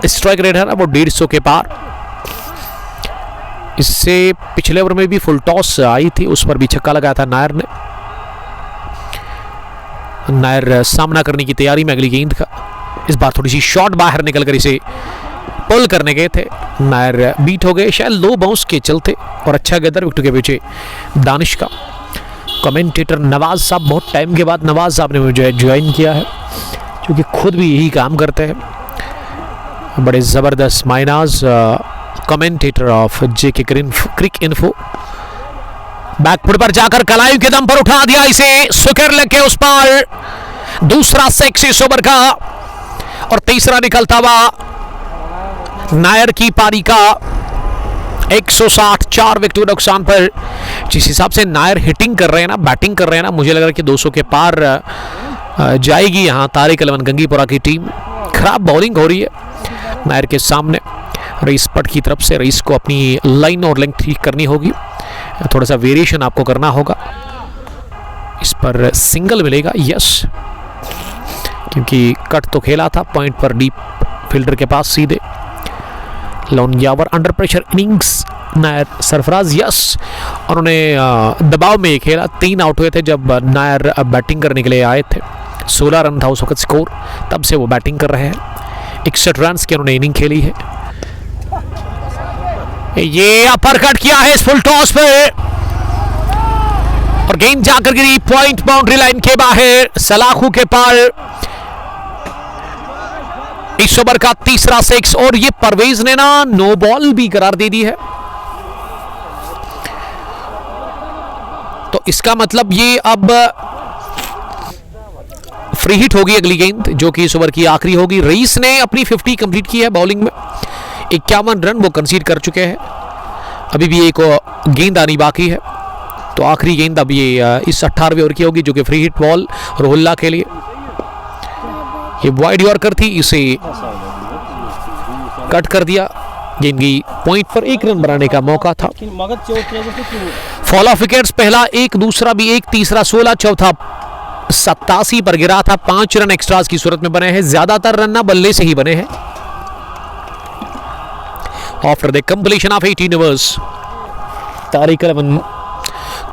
स्ट्राइक रेट है ना वो 150 के पार। इससे पिछले ओवर में भी फुल टॉस आई थी, उस पर भी छक्का लगाया था नायर ने। नायर सामना करने की तैयारी में अगली गेंद का। इस बार थोड़ी सी शॉट बाहर निकलकर इसे पुल करने गए थे, नायर बीट हो गए शायद लो बाउंस के चलते और अच्छा गदर विकेट के पीछे दानिश का। कमेंटेटर नवाज साहब, बहुत टाइम के बाद नवाज साहब ने मुझे ज्वाइन किया है क्योंकि खुद भी यही काम करते हैं। बड़े ज़बरदस्त Mainaz commentator of JK cric info. Back foot पर जाकर कलाई के दम पर उठा दिया इसे, सुकर लेके उस पर दूसरा 6 इस ओवर का और तीसरा निकलता हुआ नायर की पारी का 160, 4 विकेट नुकसान पर। जिस हिसाब से नायर हिटिंग कर रहे हैं ना, बैटिंग कर रहे हैं ना, मुझे लग रहा है कि 200 के पार जाएगी यहां तारिक इलेवन गंगीपुरा की टीम। खराब बॉलिंग हो रही है नायर के सामने। रईस पट की तरफ से रईस को अपनी लाइन और लेंथ ठीक करनी होगी, थोड़ा सा वेरिएशन आपको करना होगा। इस पर सिंगल मिलेगा, यस, क्योंकि कट तो खेला था पॉइंट पर डीप फील्डर के पास सीधे। Lone Yawar under pressure innings Nair Sarfaraz, yes, उन्होंने दबाव में खेला। 3 आउट हुए थे जब नायर बैटिंग करने के लिए आए थे। 16 रन था उस वक्त स्कोर, तब से वो बैटिंग कर रहे हैं। 61 रन की उन्होंने इनिंग खेली है। ये अपर कट किया है इस फुल टॉस पे और गेंद जाकर गिरी पॉइंट बाउंड्री लाइन के बाहर, सलाखू के पार। इस ओवर का तीसरा 6 और ये परवेज ने ना नो बॉल भी करार दे दी है। तो इसका मतलब ये अब फ्री हिट होगी अगली गेंद, जो कि इस ओवर की आखिरी होगी। रईस ने अपनी 50 कंप्लीट की है बॉलिंग में, 51 रन वो कंसीड कर चुके हैं। अभी भी एक गेंद आनी बाकी है, तो आखिरी गेंद अब ये इस 18वें ओवर की होगी, जो कि फ्री हिट बॉल रोहिल्ला के लिए। ये वाइड यॉर्कर थी, इसे कट कर दिया। गेंद की पॉइंट पर 1 रन बनाने का मौका था। फॉल ऑफ विकेट्स, पहला 1, दूसरा भी 1, तीसरा 16, चौथा 87 पर गिरा था। 5 रन एक्स्ट्रास की सूरत में बने हैं, ज्यादातर रन ना बल्ले से ही बने हैं। After the completion of 18 overs Tariq eleven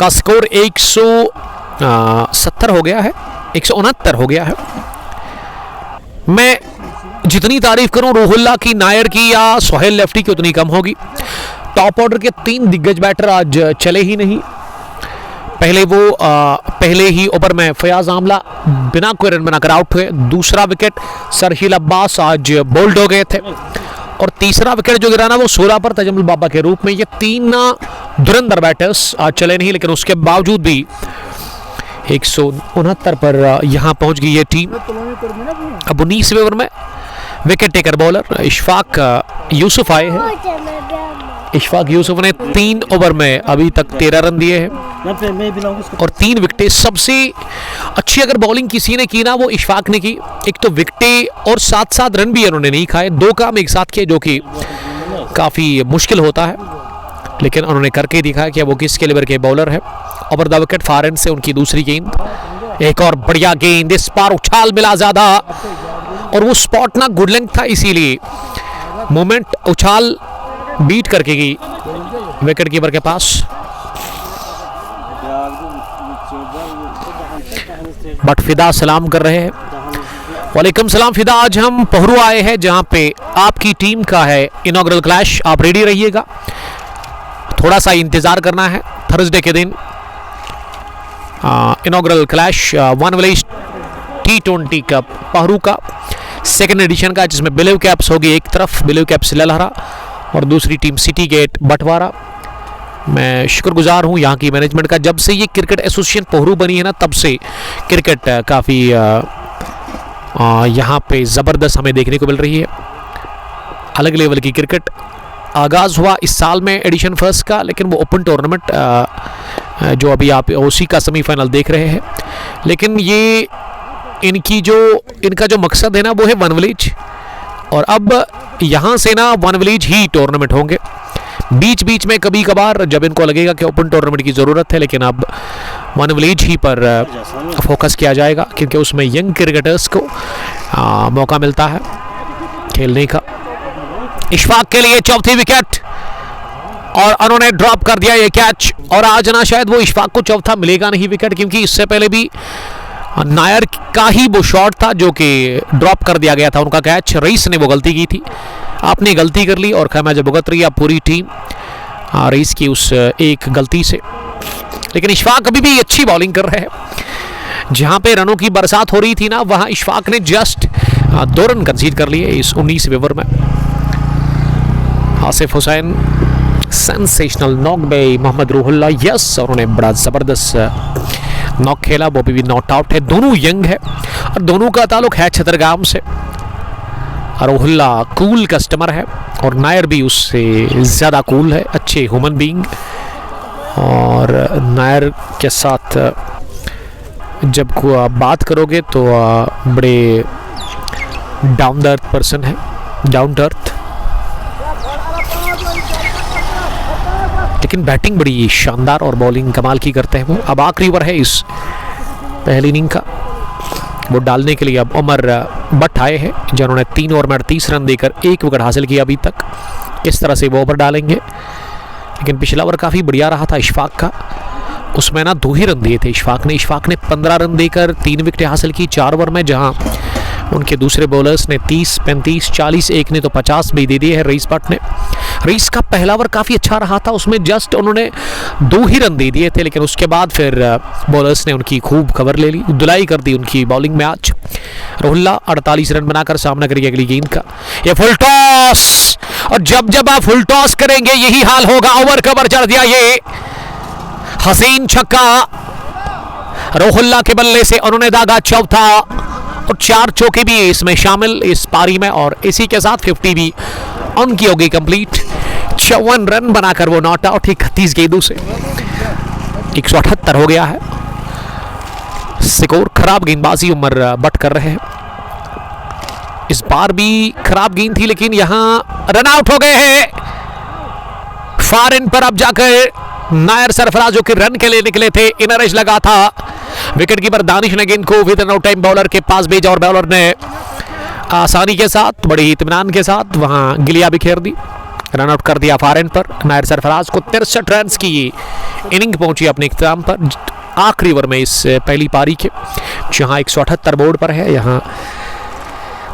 का स्कोर 170 हो गया है, 169 हो गया है। मैं जितनी तारीफ करूं रोहिल्ला की, नायर की या सोहेल लेफ्टी की, उतनी कम होगी। टॉप ऑर्डर के 3 दिग्गज बैटर आज चले ही नहीं। पहले ही ओवर में फयाज आमला बिना कोई रन बनाकर आउट हुए। दूसरा विकेट सरहील अब्बास आज बोल्ड हो गए थे और तीसरा विकेट जो गिरा ना वो 16 पर तजम्मुल बाबा के रूप में। ये 3 धुरंधर बैटर्स आज चले नहीं, लेकिन उसके बावजूद भी 169 पर यहां पहुंच गई ये टीम। अब 19वें ओवर में wicket taker bowler Ishfaq Yusuf आए हैं। इशफाक यूसुफ ने 3 ओवर में अभी तक 13 रन दिए हैं और 3 विकेटें। सबसे अच्छी अगर बॉलिंग किसी ने की ना वो इशफाक ने की। एक तो विकेटें और साथ रन भी उन्होंने नहीं खाए, 2 काम एक साथ किए, जो कि काफ़ी मुश्किल होता है, लेकिन उन्होंने करके दिखाया कि वो किस कैलिबर के बॉलर है। Over the wicket far and से उनकी दूसरी गेंद, एक और बढ़िया गेंद, इस पार उछाल मिला ज़्यादा और वो स्पॉट ना गुड लेंथ था, इसीलिए मोमेंट उछाल बीट करके गई विकेट कीपर के पास। बट फिदा सलाम कर रहे हैं। वालेकुम सलाम फिदा, आज हम पहरू आए हैं जहां पे आपकी टीम का है इनॉग्रल क्लैश। आप रेडी रहिएगा, थोड़ा सा इंतजार करना है। थर्सडे के दिन inaugural clash 1 village T20 cup Pahru का 2nd एडिशन का, जिसमें बिलीव कैप्स होगी एक तरफ, बिलीव कैप्स ललहरा, और दूसरी टीम सिटी गेट बटवारा। मैं शुक्रगुजार हूं यहाँ की मैनेजमेंट का। जब से ये क्रिकेट एसोसिएशन पहरू बनी है ना, तब से क्रिकेट काफ़ी यहाँ पे ज़बरदस्त हमें देखने को मिल रही है। अलग लेवल की क्रिकेट आगाज़ हुआ इस साल में एडिशन फर्स्ट का, लेकिन वो ओपन टूर्नामेंट जो अभी आप ओसी का सेमीफाइनल देख रहे हैं, लेकिन ये इनका जो मकसद है ना वो है 1 विलेज, और अब यहाँ से ना 1 विलेज ही टूर्नामेंट होंगे। बीच बीच में कभी कभार जब इनको लगेगा कि ओपन टूर्नामेंट की ज़रूरत है, लेकिन अब 1 विलेज ही पर फोकस किया जाएगा, क्योंकि उसमें यंग क्रिकेटर्स को मौका मिलता है खेलने का। इशफाक के लिए चौथी विकेट और उन्होंने ड्रॉप कर दिया ये कैच, और आज ना शायद वो इशफाक को चौथा मिलेगा नहीं विकेट, क्योंकि इससे पहले भी नायर का ही वो शॉट था जो कि ड्रॉप कर दिया गया था उनका कैच। रईस ने वो गलती की थी, आपने गलती कर ली और खैमा जब भुगत रही है पूरी टीम रईस की उस एक गलती से। लेकिन इशफाक अभी भी अच्छी बॉलिंग कर रहे हैं। जहां पे रनों की बरसात हो रही थी ना, वहां इशफाक ने जस्ट 2 रन कंसीड कर लिए इस 19वें ओवर में। Asif Hussain sensational knock by Mohammad Ruhullah, yes, और उन्होंने बड़ा ज़बरदस्त नॉक खेला। बॉबी भी नॉट आउट है। दोनों यंग है और दोनों का ताल्लुक है छतरगाम से। रूहुल्ला कूल कस्टमर है और नायर भी उससे ज़्यादा कूल है, अच्छे ह्यूमन बीइंग। और नायर के साथ जब को आप बात करोगे तो बड़े डाउन द अर्थ पर्सन है, डाउन टू अर्थ। लेकिन बैटिंग बड़ी शानदार और बॉलिंग कमाल की करते हैं वो। अब आखिरी ओवर है इस पहली इनिंग का, वो डालने के लिए अब उमर बट आए हैं, जिन्होंने 3 ओवर में 38 रन देकर 1 विकेट हासिल किया अभी तक। किस तरह से वो ओवर डालेंगे, लेकिन पिछला ओवर काफ़ी बढ़िया रहा था इशफाक का, उसमें ना 2 ही रन दिए थे इशफाक ने 15 रन देकर 3 विकेट हासिल की 4 ओवर में, जहां उनके दूसरे बॉलर्स ने 30, 35, 40, एक ने तो 50 भी दे दिए है रईस बट ने। रईस का पहला ओवर काफ़ी अच्छा रहा था, उसमें जस्ट उन्होंने 2 ही रन दे दिए थे, लेकिन उसके बाद फिर बॉलर्स ने उनकी खूब खबर ले ली, धुलाई कर दी उनकी बॉलिंग में। आज रूहुल्ला 48 रन बनाकर सामना करेंगे अगली गेंद का। ये फुल टॉस, और जब जब आप फुल टॉस करेंगे यही हाल होगा। ओवर कवर चढ़ दिया, ये हसीन छक्का रूहुल्ला के बल्ले से उन्होंने दागा चौथा, और 4 चौके भी इसमें शामिल इस पारी में, और इसी के साथ 50 भी उनकी होगी कंप्लीट। 54 रन बनाकर वो नॉट आउट 31 गेंदों से। 178 हो गया है स्कोर। खराब गेंदबाजी उमर बट कर रहे हैं, इस बार भी खराब गेंद थी, लेकिन यहां रन आउट हो गए हैं। फार इन पर अब जाकर नायर सरफराज जो कि रन के लिए निकले थे, इनर एज लगा था। विकेट कीपर दानिश ने गेंद को विद आउट टाइम बॉलर के पास भेजा और बॉलर ने आसानी के साथ, बड़े ही इत्मीनान के साथ वहां गिलिया बिखेर दी, रन आउट कर दिया फार एंड पर। नायर सरफराज को 63 रन की इनिंग पहुंची अपने इख्तिताम पर आखिरी ओवर में इस पहली पारी के, जहां 178 बोर्ड पर है। यहां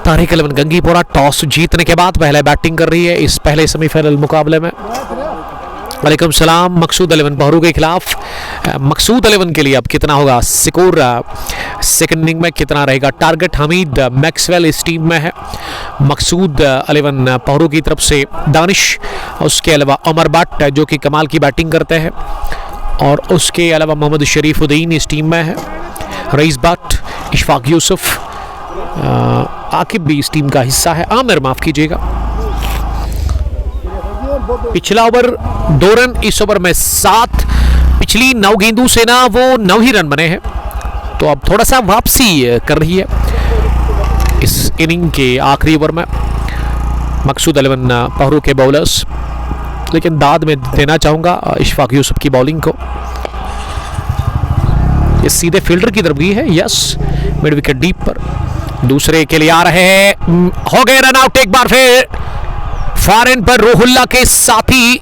तारिक इलेवन गंगीपुरा टॉस जीतने के बाद पहले बैटिंग कर रही है इस पहले सेमीफाइनल मुकाबले में। वालेकुम सलाम। मकसूद 11 बहरू के खिलाफ। मकसूद 11 के लिए अब कितना होगा स्कोर, सेकंड इनिंग में कितना रहेगा टारगेट? हमीद मैक्सवेल इस टीम में है। मकसूद 11 बहरू की तरफ से दानिश, उसके अलावा उमर बट जो कि कमाल की बैटिंग करते हैं, और उसके अलावा मोहम्मद शरीफुद्दीन इस टीम में है। रईस बट, इशफाक यूसुफ, आकिब भी इस टीम का हिस्सा है। आमिर माफ कीजिएगा। पिछला ओवर 2 रन, इस ओवर में 7। पिछली 9 गेंदों से ना वो 9 ही रन बने हैं, तो अब थोड़ा सा वापसी कर रही है इस इनिंग के आखिरी ओवर में मकसूद 11 बहरू के बॉलर्स। लेकिन दाद में देना चाहूंगा इशफाक यूसुफ की बॉलिंग को। ये सीधे फील्डर की तरफ गई है, यस, मिड विकेट डीप पर। दूसरे के लिए आ रहे हैं, हो गए रन आउट एक बार फिर। फार एंड पर रूहुल्ला के साथी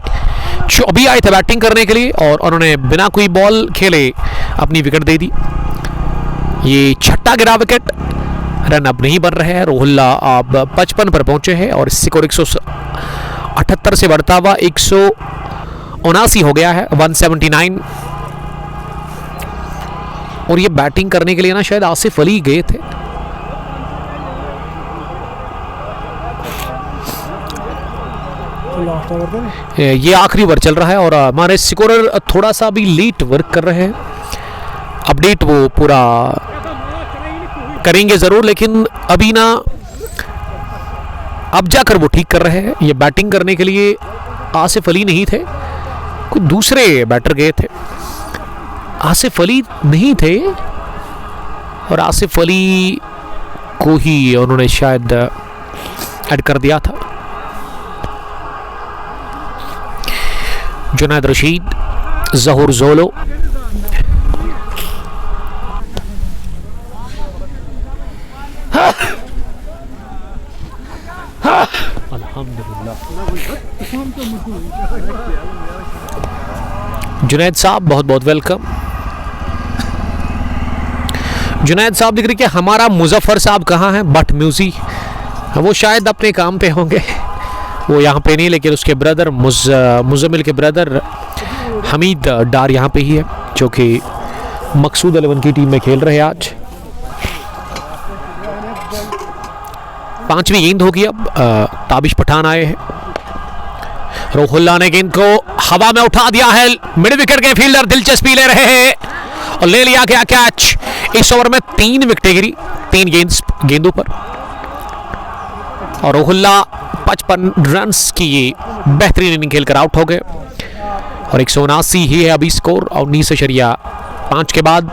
जो अभी आए थे बैटिंग करने के लिए, और उन्होंने बिना कोई बॉल खेले अपनी विकेट दे दी। ये छठा गिरा विकेट। रन अब नहीं बन रहे हैं। रूहुल्ला अब 55 पर पहुंचे हैं और स्कोर 178 से बढ़ता हुआ 179 हो गया है, 179। और ये बैटिंग करने के लिए ना शायद आसिफ अली गए थे। ये आखिरी ओवर चल रहा है और हमारे स्कोरर थोड़ा सा भी लेट वर्क कर रहे हैं। अपडेट वो पूरा करेंगे जरूर, लेकिन अभी ना अब जाकर वो ठीक कर रहे हैं। ये बैटिंग करने के लिए आसिफ अली नहीं थे, कुछ दूसरे बैटर गए थे। आसिफ अली नहीं थे और आसिफ अली को ही उन्होंने शायद ऐड कर दिया था। जुनैद रशीद, जहूर जोलो, अल्हम्दुलिल्लाह। जुनैद साहब बहुत बहुत वेलकम। जुनैद साहब दिख रही कि हमारा मुजफ्फर साहब कहाँ हैं? बट म्यूजिक, वो शायद अपने काम पे होंगे, वो यहाँ पे नहीं, लेकिन उसके ब्रदर मुजम्मिल के ब्रदर हमीद डार यहाँ पे ही है, जो कि मकसूद 11 की टीम में खेल रहे हैं आज। 5वीं गेंद होगी अब। ताबिश पठान आए हैं। रोहुल्ला ने गेंद को हवा में उठा दिया है, मिड विकेट के फील्डर दिलचस्पी ले रहे हैं और ले लिया गया कैच। इस ओवर में 3 विकेटें गिरी 3 गेंदों पर और रोहुल्ला 55 रन्स की ये बेहतरीन इनिंग खेलकर आउट हो गए और 179 ही है अभी स्कोर 19.5 के बाद।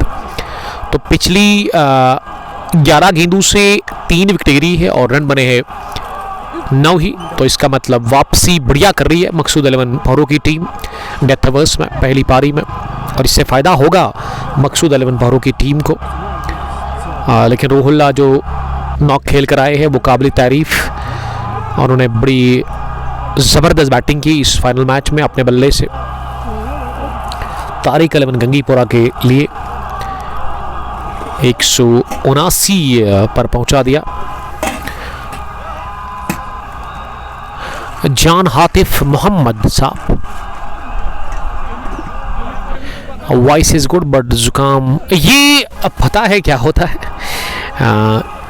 तो पिछली 11 गेंदों से 3 विकेट गिरी है और रन बने हैं 9 ही। तो इसका मतलब वापसी बढ़िया कर रही है मकसूद 11 भौरों की टीम डेथ ओवर्स में पहली पारी में, और इससे फ़ायदा होगा मकसूद 11 भौरों की टीम को। लेकिन रोहुल्ला जो नॉक खेल कर आए हैं वो काबिल तारीफ और उन्होंने बड़ी ज़बरदस्त बैटिंग की इस फाइनल मैच में अपने बल्ले से। तारिक 11 गंगीपुरा के लिए 179 पर पहुंचा दिया। जान हातिफ मोहम्मद साहब, वॉइस इज गुड बट जुकाम, ये पता है क्या होता है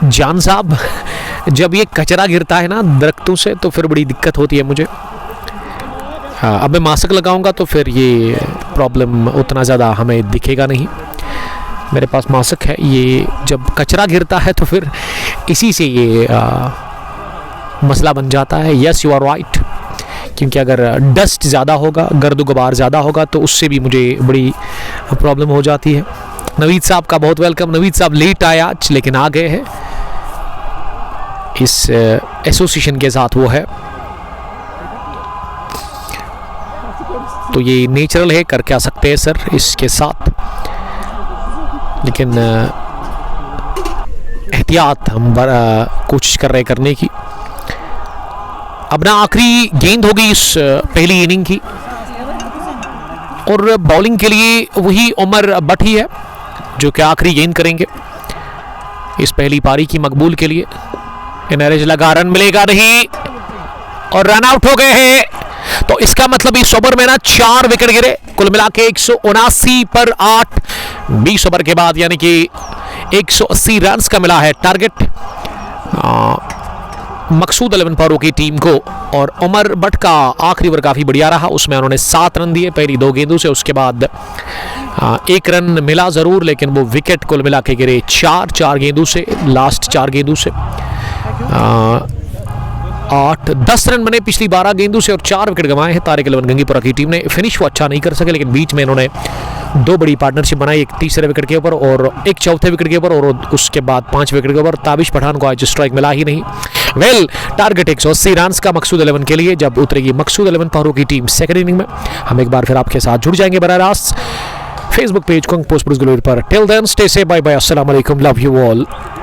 जान साहब, जब ये कचरा गिरता है ना दरख्तों से तो फिर बड़ी दिक्कत होती है मुझे। अब मैं मास्क लगाऊंगा तो फिर ये प्रॉब्लम उतना ज़्यादा हमें दिखेगा नहीं। मेरे पास मास्क है, ये जब कचरा गिरता है तो फिर इसी से ये मसला बन जाता है। यस यू आर राइट, क्योंकि अगर डस्ट ज़्यादा होगा, गर्द गुबार ज़्यादा होगा तो उससे भी मुझे बड़ी प्रॉब्लम हो जाती है। नवीद साहब का बहुत वेलकम। नवीद साहब लेट आए आज लेकिन आ गए हैं, इस एसोसिएशन के साथ वो है तो ये नेचुरल है, कर क्या सकते हैं सर इसके साथ, लेकिन एहतियात हम कोशिश कर रहे करने की। अब ना आखिरी गेंद होगी इस पहली इनिंग की और बॉलिंग के लिए वही उमर बट ही है जो कि आखिरी गेंद करेंगे इस पहली पारी की मकबूल के लिए। एनआरएच लगा, रन मिलेगा नहीं और रन आउट हो गए हैं। तो इसका मतलब इस ओवर में ना 4 विकेट गिरे, कुल मिला के 179 पर 8 20 ओवर के बाद, यानी कि 180 रन्स का मिला है टारगेट मकसूद 11 भौरों की टीम को। और उमर बट का आखिरी ओवर काफ़ी बढ़िया रहा, उसमें उन्होंने 7 रन दिए पहली 2 गेंदों से, उसके बाद 1 रन मिला ज़रूर लेकिन वो विकेट कुल मिला के गिरे 4 गेंदों से, लास्ट 4 गेंदों से 8-10 रन बने पिछली 12 गेंदों से और 4 विकेट गंवाए हैं तारिक 11 गंगीपुरा की टीम ने। फिनिश वो अच्छा नहीं कर सके लेकिन बीच में इन्होंने 2 बड़ी पार्टनरशिप बनाई, एक तीसरे विकेट के ऊपर और एक चौथे विकेट के ऊपर और उसके बाद 5 विकेट के ऊपर। ताबिश पठान को आज स्ट्राइक मिला ही नहीं। वेल टारगेट 180 रन का मकसूद 11 के लिए जब उतरेगी मकसूद 11 भौरों की टीम सेकंड इनिंग में। हम एक बार फिर आपके साथ जुड़ जाएंगे बराह रास्त फेसबुक पेज कुंग पोस्ट पर। Till then stay safe, bye bye, अस्सलाम वालेकुम, लव यू ऑल।